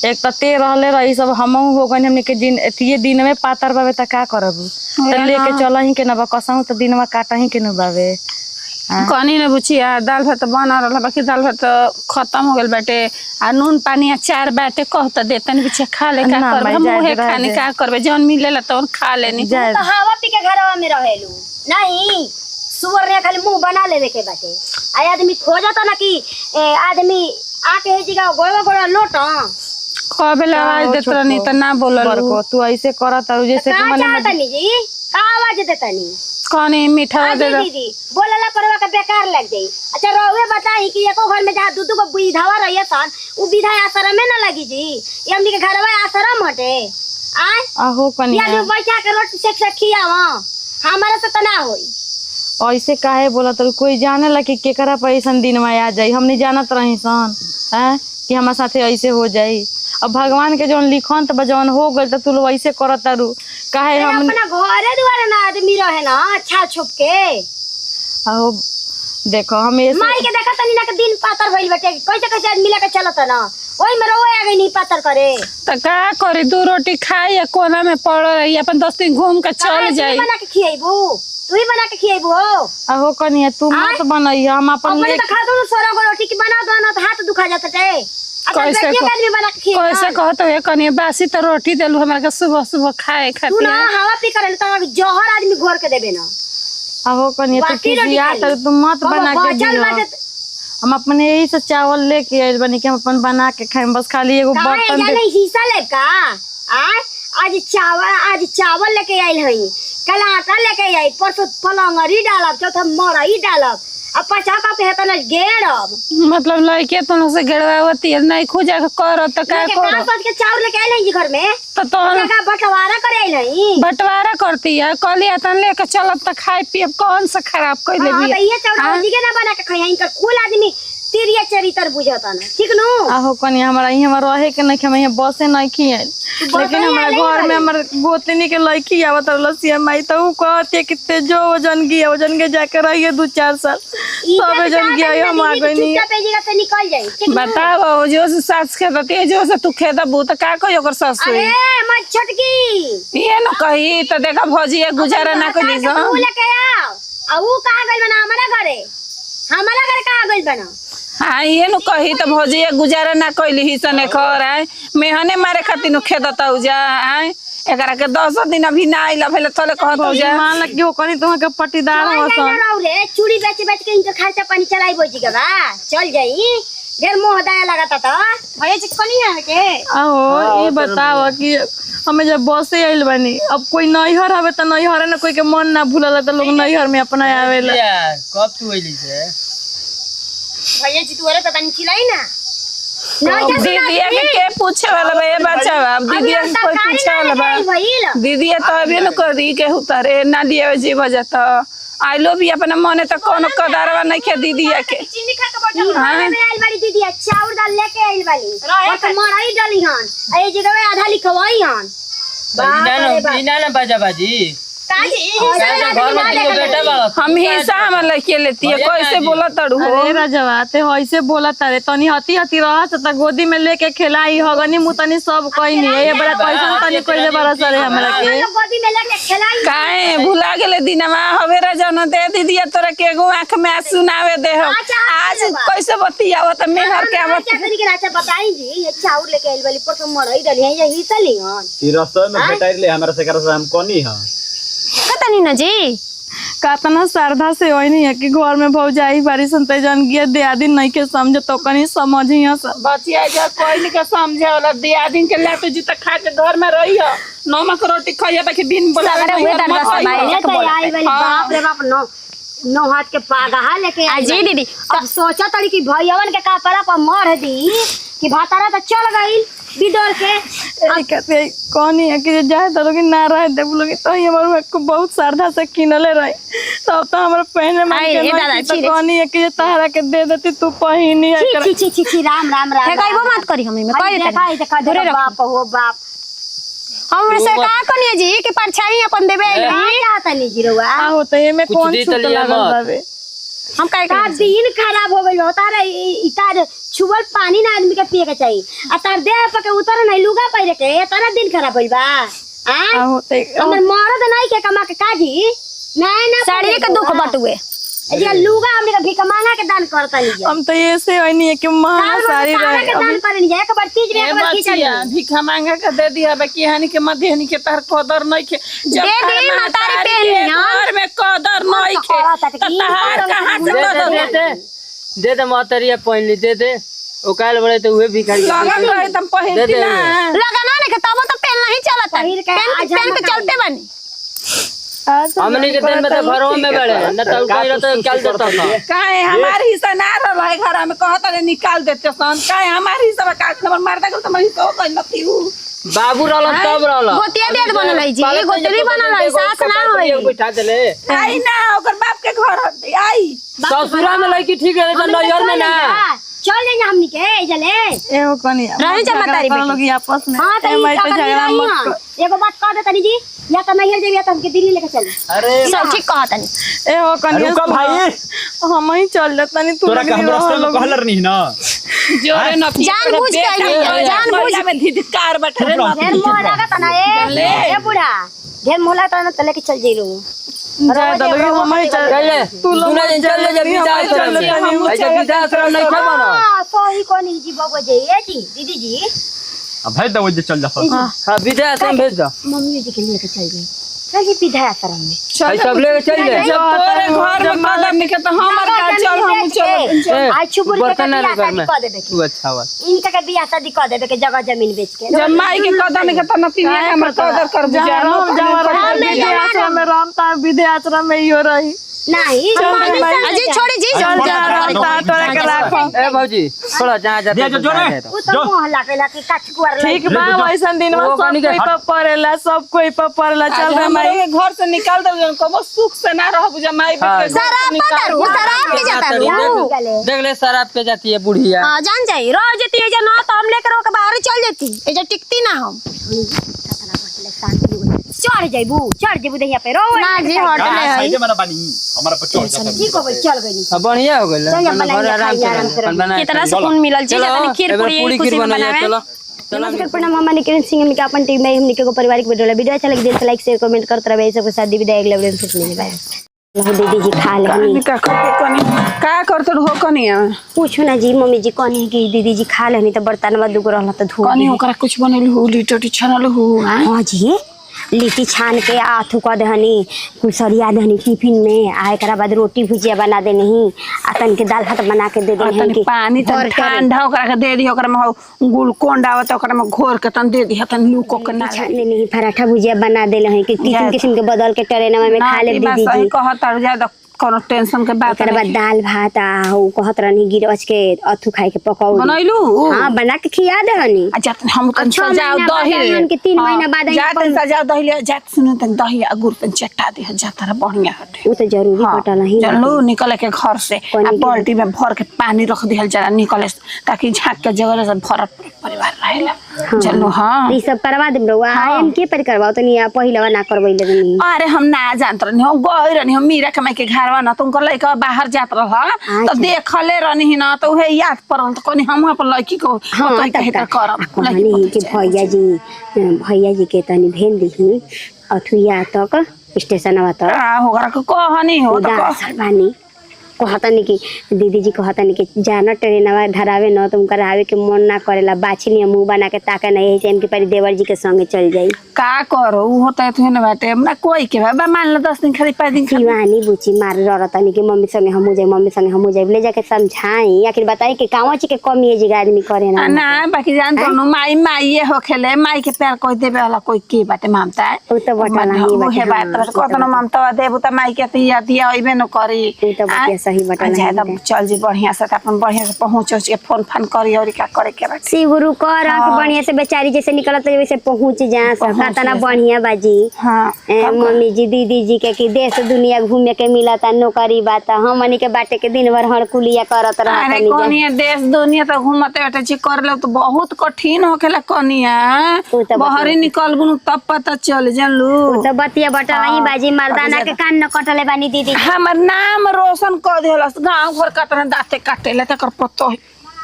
D: एक तो ते रहले रही सब हमहू हो गई हमनी के दिन एथिए दिन में पातर बाबे त का करब त लेके चल ही के न बा कसहू तो दिन में काटा ही के न बाबे
B: कनी ने बुचिया दाल भात बना रहा बाकी दाल भात खत्म हो गल बाटे आ नून पानी अचार बाटे कह तो देतन बुचिया खा ले का करबे हम उहे खानी का करबे जौन मिलेला तौन खा लेनी
A: तो हवा पी के घरवा में रहेलू नहीं सुअर ने खाली मुंह बना लेवे के बाटे आ आदमी खो जाता ना कि आदमी आके हे जगह गोड़ा लोट
B: कबे आवाज देत रहनी त ना बोलल
D: तू ऐसे करत जैसे कि
A: का चाहता नहीं जी का आवाज देता नहीं
B: कौन मीठा दे दो
A: दीदी बोलला परवा के बेकार लग जाई। अच्छा रहुए बताई कि एको घर में जहाँ दू को विधवा रही सन उ विधा आश्रम में न लगी जी। ये हमनी के घरवा आश्रम हटे आय
D: आहो
A: या
D: कनिया
A: जो बैठा के रोटी से खियावा हमारा से तना होई।
D: ऐसे काहे बोला तो कोई जाने ला कि केकरा पर ऐसन दिन में आ जाई। हम नहीं जानत रही सन हैं कि हमारे साथे ऐसे हो जाई। अब भगवान के जौन लिखन त जौन हो गइल त तू लोग ऐसे करत तारू काहे हम
A: अपना घरे दुआरे ना आदमी रहे ना अच्छा छुप के।
D: आहो देखो हम ऐसे
A: माई के देखा तनी ना के दिन पातर भइल बटे कैसे कैसे आदमी लेके चलत ना ओई में रोए आ गई नहीं पातर करे
B: तो का करे 2 रोटी खाई या कोना में पड़ रही अपन 10 दिन घूम के चल जाई।
A: बना के खियाइबू तू ही बना के खियाइबू हो।
D: आहो कनिया तू मत बनई हम अपन
A: अपने तो खा दो 16 गो रोटी की बना दो ना तो हाथ दुखा जाता है।
B: कैसे
A: आदमी बना के खियाइबू
B: कैसे कहत हो कनी बासी तो रोटी देलू हमरा के सुबह सुबह खाए
A: तू ना
B: खातिर।
A: हवा पी कर तो जहर आदमी घोर के देबे ना।
D: आहो कनिया तू
A: बासी रोटी
D: किसिया
A: खाई।
D: तर तू मत बना के
A: बचल
D: दियो।
A: बाटे
D: हम अपने यही से चावल लेके आइल बनी कि हम अपन बना के खाएम बस खाली एगो
A: काहे
D: बर्तन
A: जाने
D: दे।
A: हिस्सा ले का आज चावल लेके आइल हई कल आटा लेके आई परसों पलंगरी डालब चौथा मरई डालब अब पचाका पे हेतन गेड़ब
B: मतलब लड़के तो से गड़वावती नहीं खोजा के कर तो का
A: लेके
B: करो
A: कहाँ सोच के चावल लेके आइल हई घर में
B: तो
A: जगह बंटवारा करे आइल हई।
B: बंटवारा करती है कली तन लेके चलब तो खाए पिए कौन सा खराब कर ले
A: हाँ तो ये चावल जी के ना बना के खाई इनकर कुल आदमी तिरिया चरित्र बुझता ना ठीक नु।
D: आहो कनिया हमारा यहाँ रहे के नहीं हम यहाँ बसे नहीं खियाल लेकिन हमारा घर में हमारे गोतनी के लड़की आवत लसिया माई तो ऊ कहती कि ते जो वजन के जाके रहिए 2-4 साल सब वजन गया हम आ गई नहीं।
A: चुपचाप पेजीगा से निकल जाई ठीक नु।
B: बताओ जो से सास खेदती जो से तू खेदबू तो का कही ओकर सास
A: अरे मत छटकी
B: ये न कही तो देखा भौजी गुजारा ना करी
A: तू लेके आओ आ ऊ कहां गइल बना हमारा घर कहां गइल बना।
B: हाँ ये नु कही तो भौजी गुजारा ना कइली ही सने खर आए मेहने मारे खातिर नु खेदता जा आए एकरा के 10 दिन अभी ना आइला भेले तले कहत हो जा
D: मान लग हो कनी तो के पट्टीदार हो सन
A: रे चूड़ी बेच के इनका खर्चा पानी चलाई बोजी के बा चल जाई ढेर मोह दया लगाता तो भैया चिकनी है के।
D: आहो ये बताओ कि हमें जब बसे आइल बनी अब कोई नैहर हवे त नैहर ना कोई के मन ना भूलला त लोग नैहर में अपना आवेला।
G: कब तू अइली से
A: भैया जी तू अरे तो पानी खिलाई ना
B: दीदी के पूछे वाला बा ये बच्चा अब दीदी कोई पूछे वाला बा दीदी तो अभी न कर दी के उतारे ना दिए जी बजा तो आई लो भी अपना मने तो कोनो कदारवा नहीं के दीदी के
A: चीनी खा के बैठल में आइल बाड़ी दीदी चाउर दाल लेके आइल बाड़ी और तो मराई डाली हन ए जगह आधा लिखवाई हन
G: बिना ना बाजा बाजी
A: घर में
G: बेटा बाबा
B: हम हिस्सा हम लेके लेती है कैसे बोला तड़ू हो
D: अरे राजवा ते ऐसे बोला तारे तनी हती रहत त गोदी में लेके खिलाई हगनी मुतनी सब कहीं नहीं ये बड़ा पैसा तनी कइले बड़ा सरे हमरा के
A: गोदी में लेके खिलाई
B: काहे भुला गेले दिनमा हवेरा जन दे दीदी तोरा के एगो आंख में आंसू नावे दे हो आज कैसे बतियाव त मेहर के आवत
A: क्या करी के अच्छा बताई जी ये चाउर लेके आइल बाड़ी पर मराई डाली है ये हिस्सा ली हन
C: ई रास्ता में भेटाइल ले हमरा से कर से हम कोनी ह
F: कतनी न जी
D: कतना श्रद्धा से ओइनी है कि घर में भौजाई बारी संते जन गिया दे आदि नहीं के समझ तो कनी समझिया सब
B: बतिया जा कोई नहीं के समझे वाला दिया दिन के लाटू जी तक खा के घर में रही हो नमक रोटी खाइए ताकि दिन बोला
A: आई वाली बाप रे बाप नो हाथ के पागा लेके आई
F: जी दीदी
A: अब सोचा तड़ी कि भैयावन के कपड़ा पर मर दी कि भातारा तो चल गई बिदर के
D: कहते कौनी है कि जाए तो लोग ना रहे दे लोग तो हमारे को बहुत श्रद्धा से किनले रहे तब तो हमारे पहने मन के तो कौनी है कि तारा के दे देती तू पहिनी है
A: छी राम राम राम
F: हे कइबो मत करी हमें कह देते
A: देखा धरे बाप हो बाप
F: हमरे से का कनिए जी कि परछाई अपन देबे
A: क्या तनी जीरोवा
D: आहो तो ये में कौन छूट लागल बाबे
F: हम काहे
A: का दिन खराब हो गइल तारा इतार छुबल पानी ना आदमी के पिए के चाहिए आ तार देह पर के उतर नहीं लुगा पहिरे के तारा दिन खराब होइल बा हां
D: आहो तो
A: हमर मरद नहीं के कमा के काजी नहीं ना
F: साड़ी के दुख बटुए
A: ये लुगा हमने के भिख मांगा के दान करता नहीं
D: हम तो ऐसे होनी है कि महंगा साड़ी रहे
A: के दान करे नहीं एक बार तीज में एक बार खींच लिया
B: भिखा मांगा के दे दिया बाकी हनी के मध्य हनी के तार कदर नहीं के जब
F: दे दी मातारी पहनी
B: घर में कदर नहीं के तार कहां से कदर
G: दे दे मातरिया पहनली दे दे ओकाल बड़े तो उहे भिखारी
B: लगन रहे तुम पहनती ना
F: लगाना नहीं के तब तो पहनना ही चलता
A: पहिर के
F: पहन के चलते बनी
G: हमनी के दिन में तो घरों में बड़े न तो कहीं तो चल देता था
B: काहे हमारे हिस्सा ना रहे घर में कहता रे निकाल देते सन काहे हमारे हिस्सा का नंबर मार दे तो हमारी तो कहीं मत थी
G: बाबू रहल तब रहल
F: गोतिया डेट बनल है जी गोतरी बनल है सास ना होई
G: बैठा देले
B: आई ना ओकर बाप के घर हटे आई
G: ससुरा में लड़की ठीक रहे तो नजर में ना
A: चल जाएंगे हमनी के जले
D: एगो कनिया
F: रही जमातारी
D: कर लोग आपस में
A: हाँ तो
D: मैं तो झगड़ा मत कर।
A: एगो बात कह दे तनी जी या तो मैं जेबी या तो हमके दिल्ली लेके चल
C: अरे
F: सब ठीक कहतनी
D: एगो कनिया
C: रुका भाई
D: हम ही चल जातनी तू
C: तोरा
D: लोग
C: का हम रास्ते में कहलर नहीं ना
B: जोरे न
F: जानबूझ के आई
B: जानबूझ में धिकार बैठे रे
A: ढेर मोह लागत ना ए बूढ़ा ढेर मोह लागत ना तो लेके चल जइलो
D: ज्यादा लोग हम ही चल
G: चले तू लोग चल ले जब विदा आश्रम में ऐसे विदा आश्रम नहीं थे बना
A: हां सही कोनी जी बाबू जी ए जी दीदी जी
C: अब भाई दो जे चल जा
G: हां विदा आश्रम भेज दो
A: मम्मी जी के लेके चल गई चल जी विधा आश्रम में
G: भाई सब लेके चल ले
B: जब तोरे घर में कदम निके तो हमर का चल हम चल
A: आज छुपुर के
G: बर्तन ना
A: बियाह
G: करना
A: शादी कर देबे
G: तू अच्छा बात
A: इनका के बियाह शादी कर देबे के जगह जमीन बेच के
B: जब माई के कदम निके तो नतीजा हमर कदर कर बुझा
D: आश्रम में रामता विधे आश्रम में यो रही
A: नहीं
F: अजी छोड़ी जी
D: चल जा रामता तोरा के राखो
G: ए भौजी थोड़ा जहां जा
C: दे जो रे
A: उ तो मोह लागेला कि काचकुआर
D: ठीक बा वैसा दिन में
G: वो
D: सब
G: कनी
D: कोई
G: के-
D: पर पड़ेला सब कोई पर पड़ेला चल रे माई
B: हमारे घर से निकाल दो जन कबो सुख से ना रह बुझा माई बेटे
F: शराब पतारू शराब के जाता रू
G: देख ले शराब पे जाती है बुढ़िया
F: हां जान जाई रह जती है ना तो हम लेकर के बाहर चल जती ए जे टिकती ना हम
A: चढ़ जेबू दहिया पे रो
F: ना जी होटल है
C: साइड में ना बनी हमारा पर चढ़ जाता
A: ठीक हो गई चल गई
G: अब बढ़िया हो गइल
A: चल जा बनाइए,
G: घर आराम
A: खाइए, आराम
G: से
A: से
G: बना
F: कितना सुकून मिलल जी जातनी खीर पूरी खुशी में बनावे
G: चलो
A: नमस्कार प्रणाम हम निकिरण सिंह हमके अपन टीम में हमके को पारिवारिक वीडियो अच्छा लगे दिल से लाइक शेयर कमेंट करते रहे सबके साथ दी विदाई अगले वीडियो में सुनने बाय दीदी जी खा लेनी
B: का करत हो कनिया
A: पूछो ना जी मम्मी जी कहनी कि दीदी जी खा लेनी तो बर्तन में दुगो रहला तो धो
B: कनी ओकरा कुछ बनल हो लिट्टी छनल हो
A: हां जी लिट्टी छान के आथू कर दहनी कुसरिया दहनी टिफिन में आ एकरा बाद रोटी भुजिया बना दे नहीं आ तन के दाल भात बना के दे दे
B: तनी पानी तनी ठंडा ओकरा के दे दी ओकरा में गुलकोंड आवत ओकरा में घोर के तन दे दी तन लूको के ना
A: छानने नहीं पराठा भुजिया बना देले हैं कि किस्म किस्म के बदल के ट्रेनवा में खा ले दीदी जी
B: कहत और ज्यादा कोनो टेंशन के बात
A: एकरा बाद दाल भात आ उ कहत रहनी गिरवच के अथू खाए के पकाऊ
B: बनैलू
A: हां बना के खिया देहनी
B: आ जात हम तन
A: अच्छा,
B: सजाओ
A: महीना बाद
B: दही
A: हमन के 3 महीना बाद आई
B: जात सजाओ दही ले जात सुनो तन दही आ गुड़ तन चट्टा दे जाता बढ़िया हटे
A: उ तो जरूरी पटल ही
B: चलो निकले के घर से आ बाल्टी में भर के पानी रख दिहल जरा निकले ताकि झाँक के जगह से भर परिवार रहेला चलो हां
A: ई सब करवा देब रउआ हम के पर करवाओ तनी पहिलवा ना करवइले तनी
B: अरे हम ना जानत रहनी हम गई रहनी हम मीरा के माई के घरवा ना तुमको लइका बाहर जात रह तो देखले रहनी ना तो उहे याद पड़ल तो कनी हम अपन लड़की को
A: हां
B: कहे का करब
A: कहनी कि भैया जी के तनी भेल दही अथुया तक स्टेशनवा तक
B: आ होगरा को कहनी हो तो
A: उदार सरबानी कहतनी कि दीदी जी कहतनी कि जाना ट्रेनवा धरावे न तुम करावे के मन ना करेला बाछी मुंह बना के ताके नहीं है इनके परी देवर जी के संगे चल जाई
B: का करो उ होता है ना बाटे हमरा कोई के बा मान लो 10 दिन खाली 5 दिन खाली
A: शिवानी बुची मार रतनी कि मम्मी संगे हमू जाई मम्मी संगे हमू जाई ले जाके समझाई आखिर बताई कि कावा ची के कमी है जी आदमी करे ना
B: ना बाकी जान तो माई माई हो खेले माई के प्यार कोई देबे वाला कोई के बाटे ममता है
A: उ तो बटा नहीं
B: वो है बात कतनो ममता देबू त माई के तिया दिया ओइबे न करी
A: उ तो बटिया सही बटा
B: ज्यादा चल जी बढ़िया से अपन बढ़िया से पहुंच के फोन फान करी और का करे के बाटे
A: सी गुरु कर बढ़िया से बेचारी जैसे निकलत है वैसे पहुंच जा सका तना बढ़िया बाजी
B: हां
A: मम्मी जी दीदी जी के कि देश दुनिया घूमे के मिलता नौकरी बात हमनी के बाटे के दिन भर हड़कुलिया करत
B: अरे
A: रहत
B: कोनिया देश दुनिया तो घूमते बैठे छी कर ले तो बहुत कठिन होखेला कोनिया
A: उ तो
B: बाहर निकल गुनु तब पता चल जानलू
A: तो बतिया बटा नहीं बाजी मर्दाना के कान न कटले बानी दीदी
B: हमर नाम रोशन कर देलस गांव घर कतने दाते काटेला तकर पतो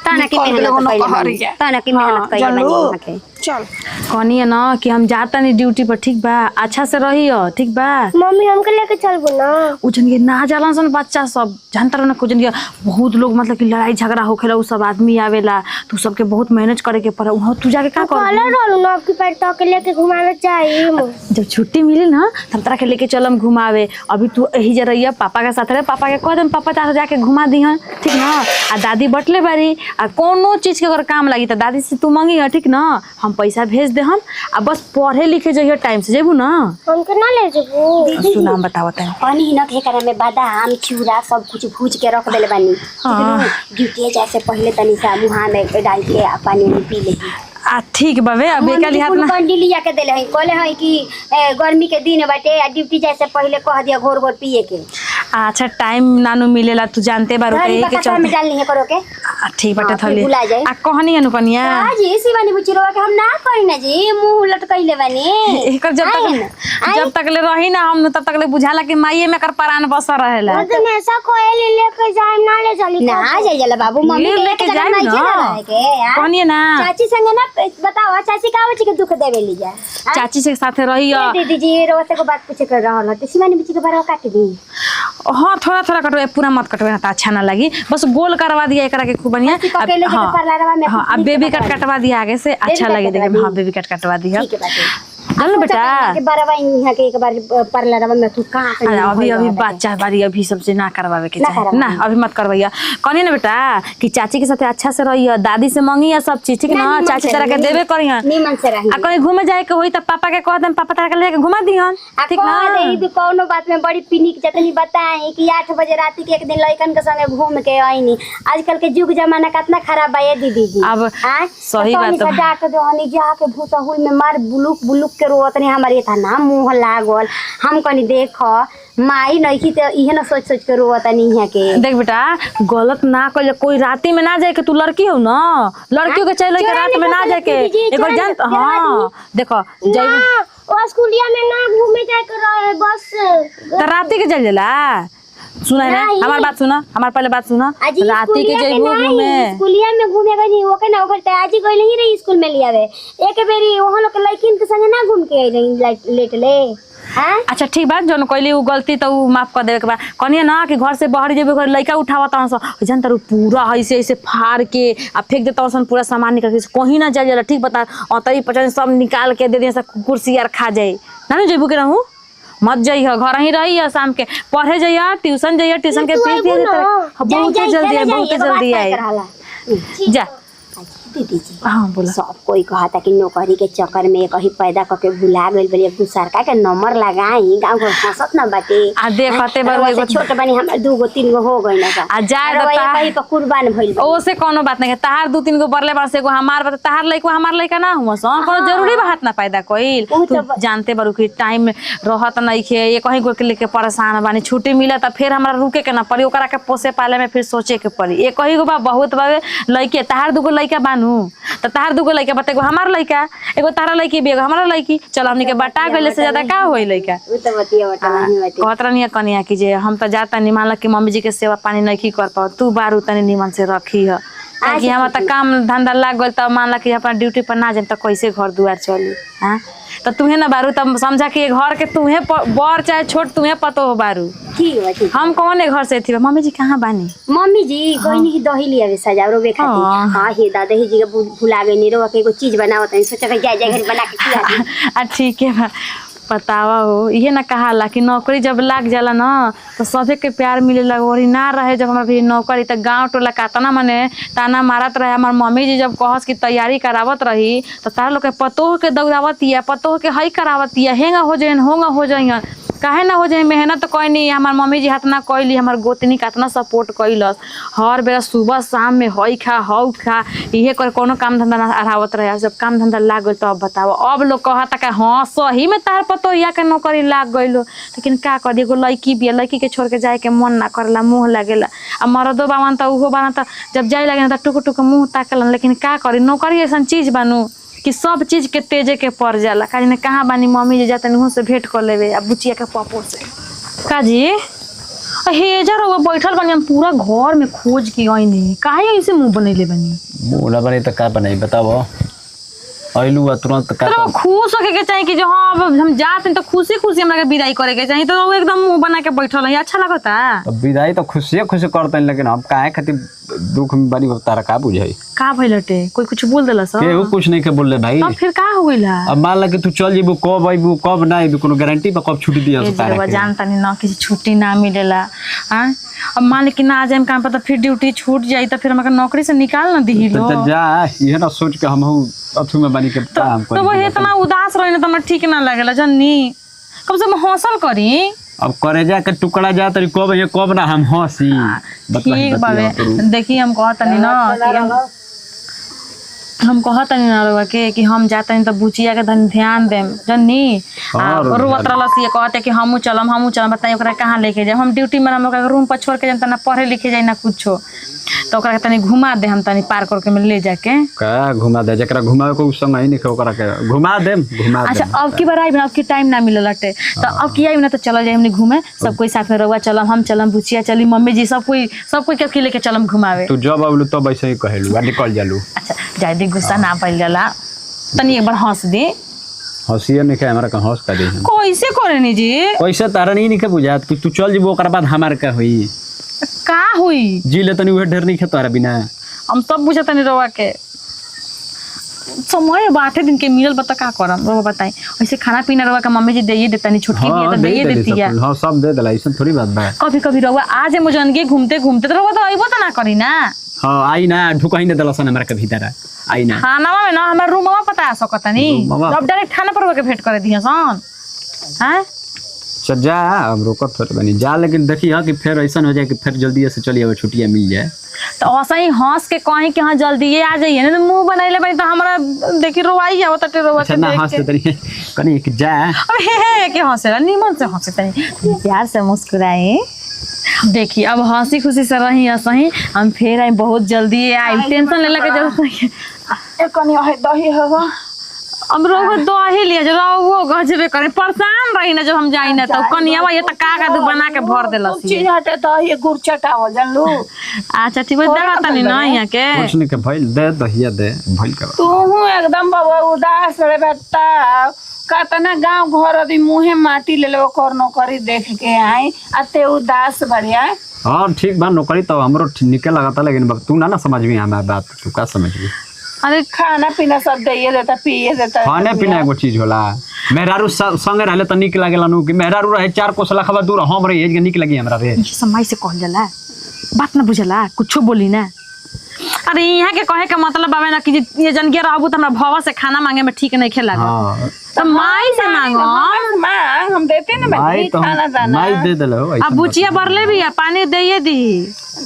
A: ताना की मेहनत कइले ताना की मेहनत कइले बानी के
B: चल
D: कहनी है ना कि हम जाता नहीं ड्यूटी पर ठीक बा अच्छा से रही हो ठीक बा
A: मम्मी हमके लेके चलबो ना
D: उजन के ना जालन सन बच्चा सब जानता रहो ना कुजन के बहुत लोग मतलब कि लड़ाई झगड़ा होखेला उ सब आदमी आवेला तो सबके बहुत मेहनत करे के पड़े वहां तू जाके का कर
A: रहलू ना आपकी पैर तो के लेके घुमावे चाहिए
D: जब छुट्टी मिली ना तब तोरा के लेके चलम घुमावे अभी तू यही जा रही पापा के साथ रहे पापा के कह देम पापा तारा जाके घुमा दीहन ठीक ना आ दादी बटले बारी आ कोनो चीज के अगर काम लगी तो दादी से तू मांगी ठीक ना हम हम पैसा भेज दे हम आ बस पढ़े लिखे जाइए टाइम से जेबू ना
E: हमके ना ले जेबू
D: सुना बतावत है
E: पानी न के में बादाम चूड़ा सब कुछ भूज के रख देले बानी ड्यूटी जैसे पहले तनी सा मुहा में डाल के पानी में पी ले
D: ठीक बाबे अब एक लिहाज ना
E: कंडी लिया के देले है कहले है कि गर्मी के दिन बाटे ड्यूटी जैसे पहले कह दिया घोर घोर पिए के
D: अच्छा टाइम नानू मिलेला तू जानते बारू के
E: चल में डालनी है करो के
D: ठीक बाटे थले
E: भुला जाए
D: आ कहनी अनु कनिया
E: हां जी शिवानी बुची रो के हम ना करी ना जी मुंह लटकइले बानी
D: एकर जब तक ले रही ना हम तब तक ले बुझाला कि माईए में कर परान बसर रहेला
E: तो ऐसा कोई लेके जाए ना ले चली ना जाई जाला बाबू मम्मी लेके जाए ना के
D: कहनी ना
E: चाची संग ना बताओ चाची का बच्ची के दुख देवे ली जा
D: चाची से साथे रही
E: दीदी जी रोते को बात पूछे कर रहल त शिवानी बुची के बारे काट दी
D: हाँ थोड़ा थोड़ा कटवे पूरा मत कटवे ना अच्छा ना लगी बस गोल करवा दिया एकरा के खूब बढ़िया हाँ अब बेबी कट कटवा दिया आगे से अच्छा लगे देखे हाँ बेबी कट कटवा दिया चलो बेटा
E: के बारवा यहाँ के एक बार पार्लरवा में तू कहां
D: अभी अभी बच्चा बारी अभी सबसे ना करवावे के चाहे ना अभी मत करवाइया कहनी ना बेटा कि चाची के साथ अच्छा से रहिया दादी से मांगिया सब चीज ठीक ना चाची तरह के देवे करिया
E: निमन से रही
D: आ कहीं घूमे जाए के होई त पापा के कह देम पापा तरह के लेके घुमा दिहन ठीक ना
E: दे भी कोनो बात में बड़ी पिनिक जतनी बताए कि 8 बजे रात के एक दिन लइकन के संगे घूम के आईनी आजकल के युग जमाना कितना खराब बा ये दीदी जी
D: अब सही बात
E: है जाके जो हनी जाके भूसा हुई में मार बुलुक बुलुक के रोत नहीं हमारे था ना मुंह लागल हम कनी देख माई नहीं की तो इहे ना सोच सोच के रोत नहीं है के
D: देख बेटा गलत ना कर कोई राती में ना जाए के तू लड़की हो ना लड़कियों के चले के रात में ना जाए के एगो जान हां देखो जब
E: ओ स्कूलिया में ना घूमे जाए के रहे बस
D: त राती के चल जाला सुना ना हमार बात सुना हमार पहले बात सुना राती के जइबो घूमे
E: स्कूलिया में घूमे गनी ओके ना ओकर त आज गइल ही रही स्कूल में लियावे एक बेरी ओहन लोग के लड़किन के संग ना घूम के रही लेट ले
D: अच्छा ठीक बात जो कहली उ गलती तो उ माफ कर देवे के बा कहनी ना कि घर से बाहर जेबे घर लइका उठावत हसन जन तर पूरा ऐसे ऐसे फाड़ के आ फेंक देता हसन पूरा सामान निकाल के कहीं ना जाए जाला ठीक बता अतई पचन सब निकाल के दे दे सब कुर्सी यार खा जाए ना जेबू के रहूं मत जाइए घर ही रही शाम के पढ़े जाइए ट्यूशन जाइए ट्यूशन के फीस दिए बहुत जल्दी आए जा
E: दीदी जी
D: हाँ बोला
E: सब कोई कहा था कि नौकरी के चक्कर में कहीं पैदा करके भुला गइल बड़ी अब सरकार के नंबर लगाई गांव घर हंसत ना बाटे
D: आ देखते बार
E: एगो छोट बनी हमर 2 गो 3 गो हो गइल ना
D: आ जाए
E: कहीं पर कुर्बान भइल
D: ओ से कोनो बात नहीं तहार 2-3 गो बरले बस एगो हमार बता तहार लइका हमार लइका ना हुआ सन कोनो जरूरी बात ना पैदा कइल तू जानते बारू कि टाइम रहत नहीं खे ये कहीं गो के लेके परेशान बानी छुट्टी मिला त फिर हमरा रुके के ना पड़ी ओकरा के पोसे पाले में फिर सोचे के पड़ी ये कहीं गो बा बहुत बावे लइके तहार 2 गो लइका बानू त तहार 2 गो लइका बते एगो हमार लइका एगो तारा लइकी भी एगो हमारा लइकी चल हमनी के बटा गइले से ज्यादा का होई लइका
E: उ त बतिया बटा नहीं बाटे
D: कहत रहनी कनिया कि जे हम त जाता नहीं मान कि मम्मी जी के सेवा पानी नहीं कर पाओ तू बारू तनी निमन से रखी है ताकि हम त काम धंधा लाग गइल त मान ला कि अपना ड्यूटी पर ना जाम त कैसे घर दुआर चली हां त तुहे ना बारू तब समझा कि घर के तुहे बड़ चाहे छोट तुहे पतो हो बारू
E: ठीक बा ठीक
D: हम कौन घर से थी मम्मी जी कहाँ बानी
E: मम्मी जी कोई दही लिया सजा रोबे खाती हां हे दादा ही जी के भुला गई रो के एगो चीज बनावत है सोचा जाए जाए घर बना के खिला दी
D: ठीक है बतावा हो ये ना कहाला कि नौकरी जब लाग जाला ना तो सभी के प्यार मिलेला और ना रहे जब हमारा भी नौकरी तो गांव टोला कातना मने ताना मारत रहे हमार मम्मी जी जब कहस की तैयारी करावत रही तो तारा लोग के पतोह के दौड़ावतिया पतोह के हई करावतिया हेंगा हो जाइन होंगा हो जाइन काहे ना हो जाए मेहनत तो कोई नहीं हमार मम्मी जी हाथ ना कैली हमार गोतनी कितना सपोर्ट कैलस हर बेरा सुबह शाम में हई खा हौ खा इहे कर कोनो काम धंधा ना अढ़ावत रहे जब काम धंधा लाग गइल तो अब बताओ अब लोग कहता कि हाँ सही में तार पतो या के नौकरी लाग गइलो लेकिन का कर एगो लड़की भी लड़की के छोड़ के जाए के मन ना करला मुँह लागेला अब मरदो बावन तो उहो बाना तो जब जाए लगे तो टुक टुक मुँह ताकलन लेकिन का करी नौकरी ऐसा चीज बनू कि सब चीज के तेजे के पड़ जाला काजी ने कहाँ बानी मम्मी जी जाते उहों से भेंट कर लेवे अब बुचिया के पपो से काजी हे जरा वो बैठल बनी हम पूरा घर में खोज के आईनी काहे ऐसे मुंह बनैले बनी
C: मुंह बने तो का बनाई बताओ आइलू तुरंत का
D: तो खुश होके के चाहिए कि जो हाँ अब हम जाते हैं तो खुशी खुशी हमरा के विदाई करे के चाहिए तो वो एकदम मुंह बना के बैठल है अच्छा लगता
C: अब विदाई तो खुशी करते हैं लेकिन अब काहे खातिर दुख में बनी तारा का बुझाई
D: का भइलटे कोई कुछ बोल देला सब
C: केहू कुछ नहीं के बोलले भाई
D: तब फिर का हो गइला
C: अब मान ला कि तू चल जेबू कब अइबू कब ना अइबू कोनो गारंटी बा कब छुट्टी दिया तारा के
D: जानता नहीं ना किसी छुट्टी ना मिलेला हां अब मान कि ना जाए काम पर तो फिर ड्यूटी छूट जाई तो फिर हमके नौकरी से निकाल ना दी लो
C: तो जा ये ना सोच के हम अथु में बनी के काम कर
D: तो वो इतना उदास रही ना तो हमरा ठीक ना लागेला जन्नी कम से कम हौसल करी
C: अब करे जा के टुकड़ा जा तरी कब ये कब ना हम हंसी
D: ठीक बाबे देखी हम कहतनी ना कि हम कहतनी ना रउआ के कि हम जातनी तो बुचिया के धन ध्यान देम जन्नी रोवत रहलस ये कहते कि हमहू चलम बताई ओकरा कहाँ लेके जाए हम ड्यूटी में हम ओकरा रूम पर छोड़ के जाम ना पढ़े लिखे जाए ना कुछो तो ओकरा तनी घुमा दे हम तनी पार करके में ले जाके
C: का घुमा दे जकरा घुमावे को समय नहीं ओकरा के घुमा दे
D: अच्छा अब की बार आई ना अब की टाइम ना मिलल लटे तो अब की आई ना तो चला जाए हमने घूमे सब कोई साथ में रउआ चलम हम चलम बुचिया चली मम्मी जी सब कोई के लेके चलम घुमावे
C: तू जब आबलू तब ऐसे ही कहलू आ निकल जालू
D: अच्छा जायदी गुस्सा ना पड़ जाला तनी एक बार हंस दे
C: हंसिए नहीं हमरा का हंस का दे
D: कैसे करे नी जी
C: कैसे तारा नहीं के बुझात कि तू चल जेबो ओकरा बाद हमार का होई
D: का हुई
C: जी ले तनी उहे ढेर नहीं तारा बिना
D: हम सब बुझे तनी रवा के समय 8 दिन के मिलल बता का करम रवा बताई ऐसे खाना पीना रवा का मम्मी जी देई देतनी छोटकी भी तो देई देती है
C: हां सब दे देला ऐसा थोड़ी बात बा
D: कभी कभी रवा आज मुझन के घूमते तो रवा तो आइबो तो ना करी ना
C: हां आई ना ढुकाई ने देला सन हमरा के भीतर आई ना
D: खाना में ना हमर रूम में पता सकतनी अब डायरेक्ट खाना पर के भेंट करे दिया सन हैं
C: चल जा हम रोकत थोड़े बनी जा लेकिन देखी हां कि फिर ऐसा हो जाए कि फिर जल्दी से चली आवे छुट्टियां मिल जाए
D: तो ऐसा ही हंस के कहीं कि हां जल्दी आ जाइए ना मुंह बनैले बनी तो हमरा देखी रोवाई आवत टे रोवा
C: अच्छा ना हंस दे तनी कनी कि जा
D: अब हे के हंसेला निमन से हंसे तनी प्यार से मुस्कुराए देखिए अब हंसी खुशी से रही सही हम फिर आई बहुत जल्दी आई टेंशन ले लगे जरूरत नहीं
B: ए कनी है दही है
D: अब रोग दही लिया जो वो गजबे करे परेशान रही ना जब हम जाई ना तो कनिया ये तो का दू बना के भर देलस
B: चीज हटे दही गुड़ चटावल जानलू
D: अच्छा ठीक है देवा तनी ना यहाँ के
C: कुछ नहीं के भइल दे दहिया दे भइल का
B: तू एकदम बाबा उदास रे बेटा कतना गांव घर अभी मुहे माटी ले लो कर नौकरी देख के आई अते उदास बढ़िया
C: हां ठीक बा नौकरी तो हमरो निकल लगाता लेकिन तू ना समझ में हमारी बात तू का समझ भी
B: अरे खाना पीना सब दइए देता पिए देता
C: खाने पीना एगो चीज होला मेहरारू संगे रहले त निक लागेला नु कि मेहरारू रहे 4 कोस लखबा दूर हम रही एज के निक लगी हमरा रे
D: समय से कहल जाला बात ना बुझला कुछो बोली ना अरे यहाँ के कहे के मतलब बाबे ना कि ये जनगे रहबू त हमरा भवा से खाना मांगे में ठीक नहीं खेला
C: हां
D: तो माई से मांगो
B: मांग हम देते ना भाई खाना दाना
C: माई दे देलो
D: अब बुचिया भरले भी है पानी दइए दी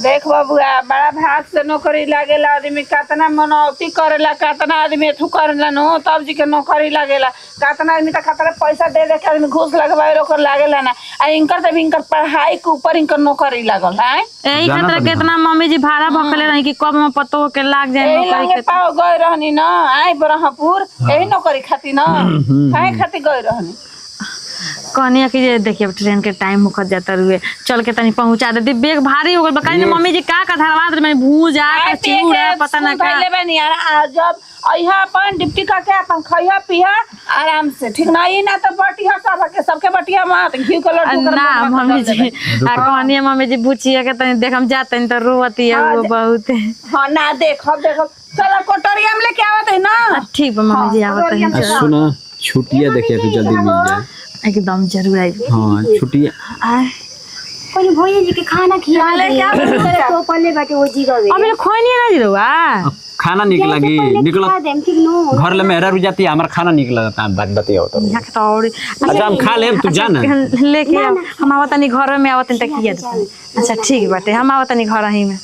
B: देख बाबूआ बड़ा भाग से नौकरी लागेला आदमी कतना मनौती करेला कतना आदमी एथु करेला नो तब जी के नौकरी लागेला कतना आदमी त कतना पैसा दे दे के आदमी घूस लगवाए ओकर लागेला ना आ इनकर त इनकर पढ़ाई के ऊपर इनकर नौकरी लागल है
D: एही खातिर केतना मम्मी जी भाड़ा भखले रही कि कब में पतो के लाग जाए नौकरी के
B: पाओ गए रहनी ना आई ब्रह्मपुर यही नौकरी खाती ना काहे खाती गए रहनी
D: कहनिया कि जे देखिए ट्रेन के टाइम मुखत जाता रुए चल के तनी पहुंचा दे बैग भारी हो गल बकाई मम्मी जी का धरवा दे मैं भूजा के चिउड़ा पता ना का
B: लेबे नहीं यार जब अइहा अपन डिप्टी का के अपन खइया पिया आराम से ठीक ना ई ना तो बटिया सबके बटिया मत घी कलर कर
D: ना मम्मी जी कहनिया मम्मी जी बुचिया के तनी देख हम जातनी तो रोवती है वो बहुत
B: हां ना देख चलो कोटरिया में लेके आवत है ना
D: ठीक बा मम्मी जी आवत है
C: सुनो छुट्टियां देखिए तो जल्दी मिल जाए
D: एकदम जरूर आई
C: हां छुट्टियां
E: कोनी भैया जी के खाना खिया ले क्या तो पल्ले बाटे वो जी गवे
D: अब खोनिया ना जी रवा
C: खाना निक लगी निकल घर ले मेहरा रु जाती हमारा खाना निक लगता है बात बताइए तो
D: यहाँ के तो और
C: अच्छा हम खा ले तू जा ना
D: लेके हम आवतनी घर में आवतनी त किया अच्छा ठीक बाटे हम आवतनी घर ही में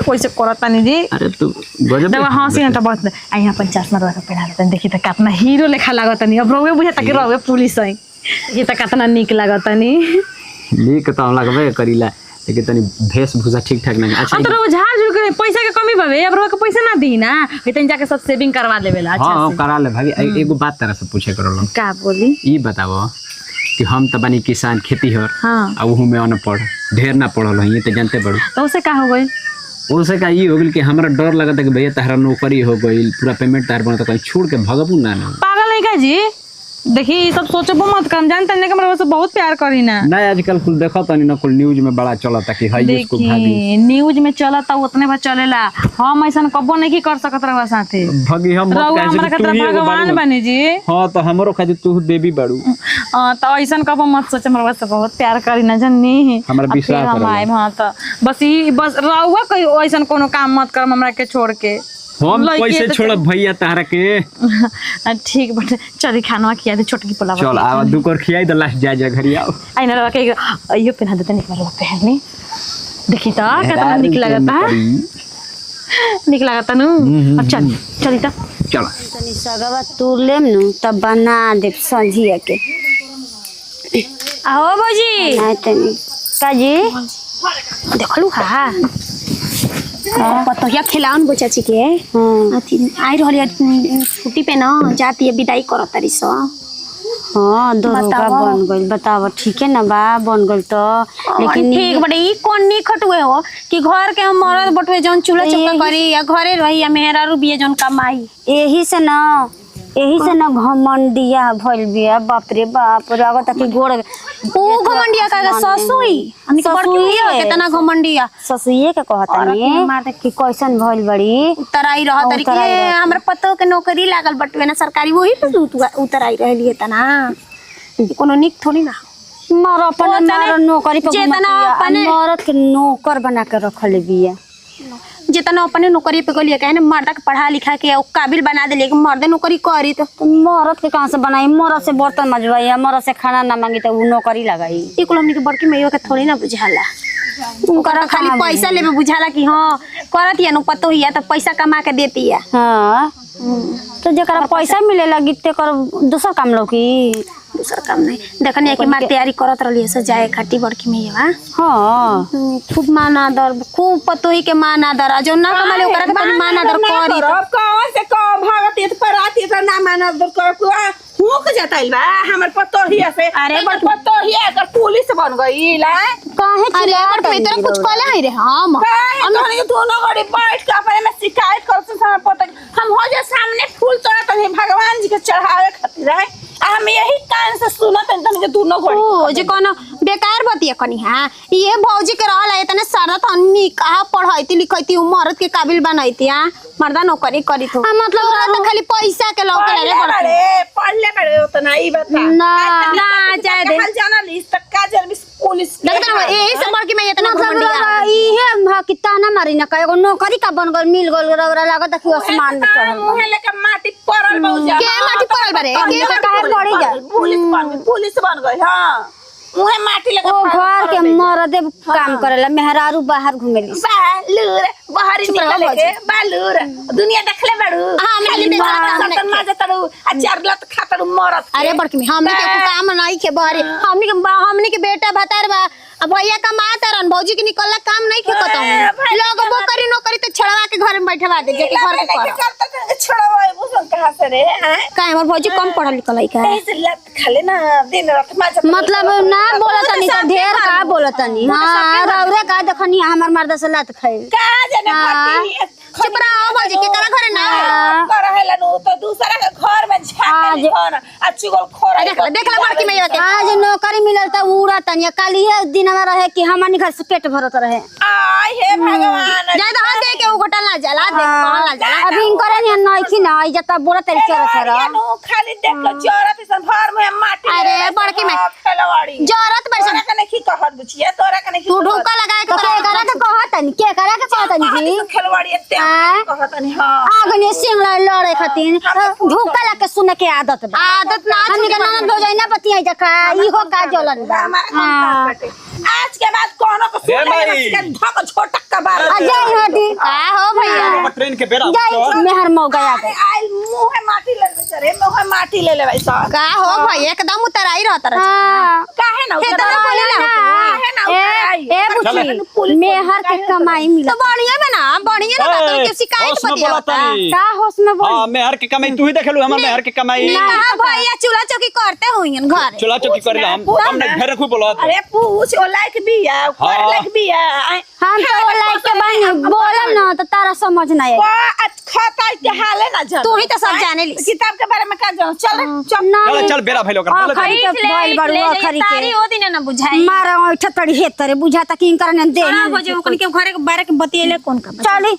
D: कैसे करतनी जी
C: अरे तू गजब
D: देखो हंसी न त बहुत आ यहाँ 50 में रख पहना देतन देखि त कितना हीरो लेखा लागतनी अब रोवे बुझे त कि रोवे पुलिस है ये त कितना निक लागतनी
C: निक त लगबे करिला लेकिन तनी वेशभूषा ठीक ठाक नहीं अच्छा
D: तो वो झाड़ झुड़ के पैसा के कमी बाबे अब रोके पैसा ना दी ना इतन जाके सब सेविंग करवा लेवेला अच्छा
C: हां करा ले भाभी एगो बात तरह से पूछे करलो
D: का बोली
C: ई बताओ कि हम त बनी किसान खेती हर
D: हां
C: अब हूं में अनपढ़ ढेर ना पढ़ल हई त जानते बड़ो
D: तो उसे का हो गई
C: उसे का ई हो गेल कि हमरा डर लगता कि भैया तहरा नौकरी हो गई पूरा पेमेंट तार बना त कहीं छोड़ के भगबू ना
D: पागल नहीं का जी देखी ये सब सोचबो मत कर, हम जानते हैं कि हमरा से बहुत प्यार करी ना।
C: नहीं आजकल कुल देखो तनी ना कुल न्यूज में बड़ा चलता कि हाई इसको भागी
D: देखी न्यूज में चलता उतने बार चलेला, हम ऐसा कबो नहीं कर सकत रहा साथे।
C: भागी हम मत
D: रहुआ
C: कहे
D: हमरा
C: कि
D: के
C: तू ही एगो
D: भगवान
C: बाड़ू।
D: बने जी।
C: हां तो हमरो खातिर तू देवी बाड़ू।
D: तो ऐसा कबो मत सोच, हमरा से बहुत प्यार करी ना जन्नी।
C: हमरा विश्वास
D: हम
C: करेला।
D: आए हां तो बस रहुआ कोई ऐसा कोनो काम मत कर हमरा के छोड़ के।
C: हम
D: लइके
C: कैसे
D: तो
C: छोड़ब भैया तारा के।
D: ठीक बटे चली खाना खिया दे छोटकी पोला।
C: चल आवा दुकर खियाई द लास्ट जा घरी आओ।
D: आई ना के यो पहना देते निक लगा पहननी। देखी तो कितना निक लगता है, निक लगता नु। अब चली तो
C: चल
E: तनी सगवा तूर लेम नु तब बना दे संझिया के।
F: आओ भौजी
E: नहीं तनी काजी
F: देखलू हा पतोहिया खिलाउन गो चाची के अथी आई रहली छुट्टी पे न जाती है विदाई करत तारी स।
E: हाँ दरोगा बन गइल, बताव ठीक है ना बा बन गइल तो। लेकिन
F: ठीक बटे ई कोन नी खटुए हो कि घर के हम मरद बटुए जौन चूल्हा चौका करी या घरे रही या मेहरा रुबिए जौन कमाई
E: यही से ना घमंडिया भइल बिया। बाप रे बाप लागत कि गोड़
F: ओ घमंडिया का ससुई हमनी के बड़की भैया केतना घमंडिया
E: ससुइए के कहतानी कि कैसन भइल बड़ी
F: उतराई रह तरी के हमरा पतो के नौकरी लागल बटुए ना सरकारी वही पे उतराई रहली तना कोनो निक थोड़ी ना।
E: मर अपन नौकरी पे
F: जेतना अपने
E: मरद के नौकर बना के रखले बिया।
F: जितना अपने नौकरी पे गलिए कहे ना मर्द के पढ़ा लिखा के काबिल बना दे लेकिन मर्द नौकरी करी तो
E: मरद के कहाँ से बनाई, मरद से बर्तन मजवाई, मरद से खाना ना मांगी तो वो नौकरी लगाई।
F: ई कुल हमनी के बड़की मैया के थोड़ी ना बुझाला, उनका खाली पैसा लेवे बुझाला कि हाँ करत या नु पतो हिया तो पैसा कमा के देती है।
E: हाँ तो जरा पैसा मिले लगी तेकर दूसर काम लो की
F: दूसर काम नहीं देखनी कि मार तैयारी करत रहली से जाए खाटी बड़की मैया।
E: हाँ
F: खूब माना दर खूब पतो ही के माना दर जो ना कमाले ओकरा के तनी माना दर करी
B: अब कौन से कौन भागती तो पराती तो ना माना दर कर हुक जताइल बा हमर पतो हिया से।
F: अरे
B: हमर पतो हिया कर पुलिस बन गई ला
E: काहे
F: अरे बड़ पे तरह कुछ कहले है रे हम
B: हमने दोनों गड़ी बैठ के अपने में शिकायत करते समय पता हम हो जा सामने फूल तोड़ा तो भगवान जी के चढ़ावे खातिर है हम यही कान से सुनत तन के दोनों गड़ी
F: ओ जे कोनो बेकार बतिया कनी हां ये भौजी के रहल है इतने सारा तन्नी कहा पढ़ाईती लिखैती मर्द के काबिल बनाईती हां मर्दा नौकरी करी तो मतलब रहा खाली पैसा के लौके रे
B: पढ़ ले बड़े उतना ही बता
F: ना जाए दे
B: जर्नलिस्ट तक का जर्नलिस्ट पुलिस
F: देखत यही से बड़की मैं इतना घमंडिया
E: इहे कितना मारी ना कएगो नौकरी का बन गल मिल गल रगरा लागत कि आसमान में चढ़ल बा।
B: मुंह लेके माटी पड़ल बहुत ज्यादा
F: के माटी पड़ल बारे के
E: काहे पड़ी जा
B: पुलिस बन गई हां मुंह माटी लेके
E: ओ घर के मरदे काम करेला मेहरारू बाहर घुमेली
B: बालूर बाहरी निकले के बालूर दुनिया देखले बड़ू
F: हां मैं देख
B: सतन माजे तड़ू आ चार लत खातड़ू मरत
F: अरे बड़की में हमनी के काम नहीं के बारे हमनी के बेटा भतार बा अब भैया कमात रन भौजी के निकलला काम नहीं के कतहु लोग वो करी नौकरी तो छड़वा के घर में बैठवा दे जे के घर के कर
B: छड़वा बुझन कहां से रे
F: काहे हमर भौजी कम पढ़ल लिखल है का
B: ऐसे लत खाले ना दिन रात माजे
E: मतलब ना बोलतनी तो ढेर का बोलतनी। हां रौरे का देखनी हमर मर्द से लात खाई
B: का जने फटी
F: चुप रहो भौजी के करा घरे ना
B: रहेला नो तो दूसरा के घर में झाके खाना आ चुगल खोरा
F: देख ले बड़की मैया के
E: आज नौकरी मिलल त उड़ा तनी काली है दिन में रहे कि हमनी घर से पेट भरत रहे।
B: आय हे भगवान
F: जाय तो हाथ दे के उ घोटल ना जाला दे कहल ना जाला
E: अभी इनकरे नहीं नइखी ना जत बोला तरी चर चर
B: नो खाली देख लो जोरत सन भर में माटी
F: अरे बड़की में
B: खेलवाड़ी
F: जरूरत बरसन
B: तोरा कने की कहत बुचिया तोरा कने की
F: तू ढोका लगा के
E: के करा के कहतनी के करा के कहतनी जी
B: खेलवाड़ी एते कहतनी हां
E: आगने सिंगला लड़े खातिर धोखा ला के सुने के आदत बा।
F: आदत ना
E: हमनी के ननद भौजाई ना बतिया जका इहो का जलन बा।
B: हमारा आज के बाद कोनो को सुने धक छोटक का बार
E: अजय हटी
F: का हो भैया
C: ट्रेन के बेरा
E: जय मेहर मौ गया के
B: आइल मुंह माटी ले बेचारे मुंह माटी ले ले भाई साहब
F: का हो भैया एकदम उतराई रहत रह
E: हां
B: काहे ना
F: तो बोले ना
B: काहे ना
E: ए बुची मेहर के कमाई मिला
F: तो बढ़िया में ना बढ़िया ना तो के शिकायत बतिया
E: का होश में बोल
C: हां मेहर के कमाई तू ही देख लू हमर मेहर के कमाई
F: हां भैया चूल्हा चौकी करते हुईन घर
C: चला चौकी करेला हम ने घर खूब बोलत
B: अरे पूछ ओ लाइक बिया कर लाइक बिया
E: हम तो लाइक के बानी बोलम ना तो तारा समझ ना आई
B: खाता के हाले ना जान
F: तू ही तो सब जाने ली
B: किताब के बारे में का जान चल चल
C: चल चल बेरा भइलो कर
A: खरी के बोल बड़ू खरी के
F: तारी ओ दिन ना बुझाई
A: मारा ओठ तड़ी हेतरे बुझाता कि इनकर ने दे
F: हां हो जे ओकन के घरे के बारे के बतिएले कौन का
A: चली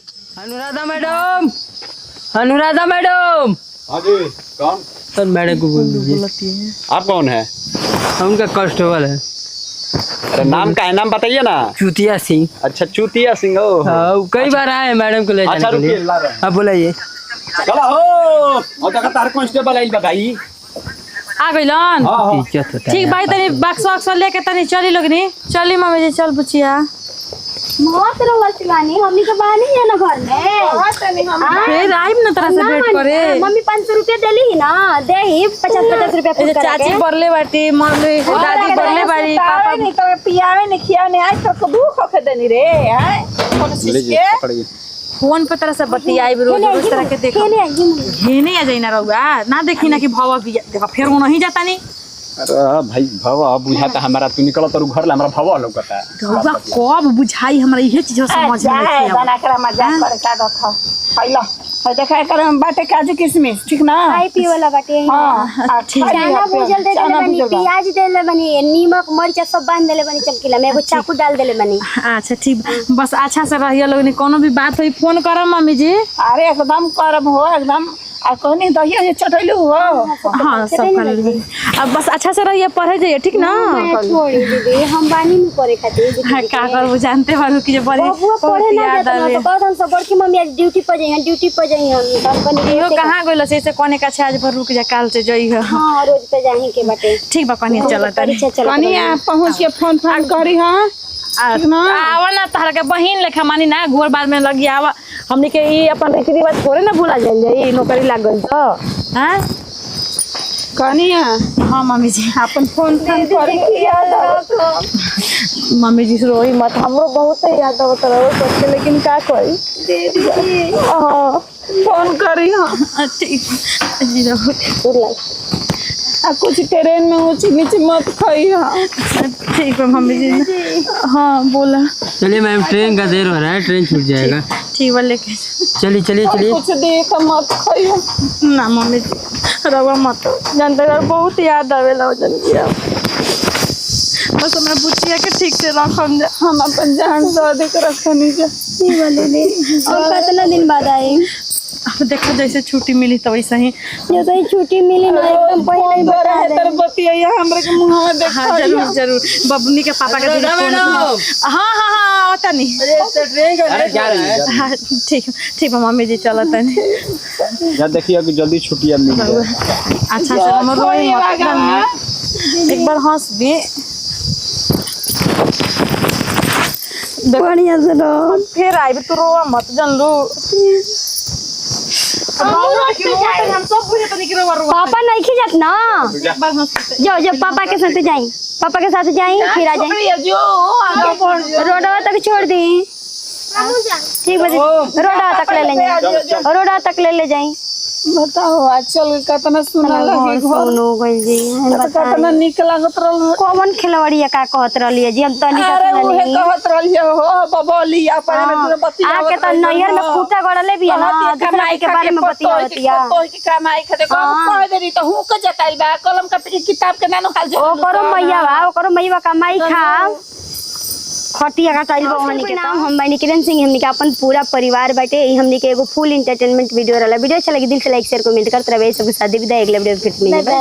G: अनुराधा मैडम
C: हां जी कौन
G: सर मैडम को बोल दीजिए
C: आप कौन है
G: उनका कांस्टेबल है
C: अरे नाम का है नाम बताइए ना
G: चूतिया सिंह।
C: अच्छा चूतिया सिंह हो
G: हाँ वो कई बार आए मैडम को ले
C: अच्छा
G: जाने के
C: रुकिए
G: लिए।
C: ला रहे हैं।
G: हाँ बोलाइए।
C: चला हो और देखा तार कांस्टेबल आइल बा भाई
D: आ गइलन
C: हां हां
G: इज्जत होता है।
D: ठीक भाई तनी बक्स वक्स लेके तनी चली लोगनी चली मम्मी जी चल बुचिया
E: मत रहो शिवानी हमनी के बानी है ना घर में
D: फिर आइब ना तरह से भेंट करे
E: मम्मी 500 रुपया देली ही ना दे ही 50 रुपया
D: ए जे चाची बरले बाटी मम्मी दादी बरले बाड़ी पापा
B: नहीं तो पियावे नहीं खियावे आज तक भूख होके देनी रे हैं कौन चीज
C: लीजिए
B: के
C: पकड़िए
D: फोन पे तरह से बतियाइब रोज रोज तरह के देखो घेने आ जाई ना रहुआ ना देखी ना कि भवा भी देखा फिर वो नहीं जाता नहीं
C: अरे भाई भवा बुझाता हमारा तू निकल तो घर ले हमरा भवा लौकता है
D: रहुआ कब बुझाई हमरा इहे चीज समझ में नहीं आवे
B: बना कर मजाक करे का दखा पहला है देखा कर बाटे काजू किशमिश ठीक ना
E: खाई पी वाला बाटे
B: हां
E: चाना भूजल दे देले बनी प्याज देले बनी नीमक मरचा सब बांध देले बनी चमकीला में एगो चाकू डाल देले बनी
D: अच्छा ठीक बस अच्छा से रहिए लोग कोनो भी बात होई फोन करम मम्मी जी
B: अरे एकदम करम हो एकदम आ कहनी दहिया चटैलू हो
D: हाँ सब कर लेंगे अब बस अच्छा से रहिए पढ़े जाइए ठीक ना
E: छोड़ी दीदी हम बानी में करे खातिर
D: हाँ, का करबो जानते बारू कि जे बड़ी
E: बबुआ पढ़े ना
D: याद
E: जाता ना
D: आवे
E: तो कहत हम सब बड़की मम्मी आज ड्यूटी पर जाई हम कंपनी
D: इहो कहाँ गइल से कोने का आज भर रुक जा काल से जई हो
E: हां रोज पे जाही के बाटे
D: ठीक बा कनी चल
E: परीक्षा चल
B: कनिया पहुंच के फोन करी हां
D: आवा ना तहरा के बहिन लेखा मानी ना घोर बाद में लगी आवा हमनी के ई अपन रीति रिवाज थोड़े ना भूला जाइल जाई नौकरी लाग गइल तो हां
B: कनिया
D: हां मम्मी जी
B: अपन फोन कर याद
D: मम्मी जी रोई मत हमरो बहुत याद आवत रहो सोचे लेकिन का करी
B: दीदी फोन करी हां
D: ठीक जी रहो
B: आ कुछ ट्रेन में ऊंच नीच मत खाई हां
D: ठीक है मम्मी जी हाँ बोला
G: चलिए मैम ट्रेन का देर हो रहा है ट्रेन छूट जाएगा।
D: ठीक बा लेके
G: चलिए चलिए चलिए
B: कुछ देख मत खाई
D: ना मम्मी जी रवा मत जानते यार बहुत याद आवेला जन किया बस हमरा बुचिया के ठीक से रखम जा
B: हम अपन जान तो अधिक रखनी जा
E: और कितना दिन बाद आई
D: अब देखो जैसे छुट्टी मिली तो वैसे ही
E: जैसे ही छुट्टी मिली ना एकदम पहले ही बता दे
B: तर बतिया हमरा के मुंह में देख
D: हाँ जरूर जरूर बबनी के पापा के दिन फोन हाँ हाँ हाँ आता नहीं
G: ट्रेन का
C: अरे जा रही है
D: हाँ ठीक ठीक है मम्मी जी चलो तनी
C: यार देखिए कि जल्दी छुट्टियां मिल जाए
D: अच्छा से हम रोई मत एक बार हंस दे
E: बढ़िया से रहो
D: फिर आई तू रोवा मत जान लो हम सब बुझे तनी गिरवा रोवा
E: पापा नहीं खिजात ना जाओ जाओ पापा के साथ जाई पापा के साथ जाई फिर आ जाई
B: जो आगे बढ़
E: रोडवा तक छोड़ दी ठीक बजे रोडवा तक ले जाई रोडवा तक ले जाई
B: बताओ आज चल कितना सुना लगी घर
E: सुनो गई जी
B: कितना निक लागत रहल
E: कौन खिलवाड़िया का कहत रहलिए जी हम तनी
B: अरे
E: का
B: उहे
E: नहीं
B: कहत रहलिए हो बबली अपन में तू बतिया
E: आके तो नैयर में खूटा गड़ले भी है ना दूसरा के बारे में बतियावतिया
B: तो की कमाई खाते कह देरी तो हूं के जताइल बा कलम का किताब के नानो हाल
E: ओ करो मैया बा ओ करो मैया कमाई खा खटिया का टाइल बहनी के नाम हम बनी किरण सिंह हमनी के अपन पूरा परिवार बाटे ई हमनी के एगो फुल एंटरटेनमेंट वीडियो रहला वीडियो अच्छा लगी दिल से लाइक शेयर कमेंट करते रहे सब साथ विदाई अगले वीडियो फिर मिलेगा।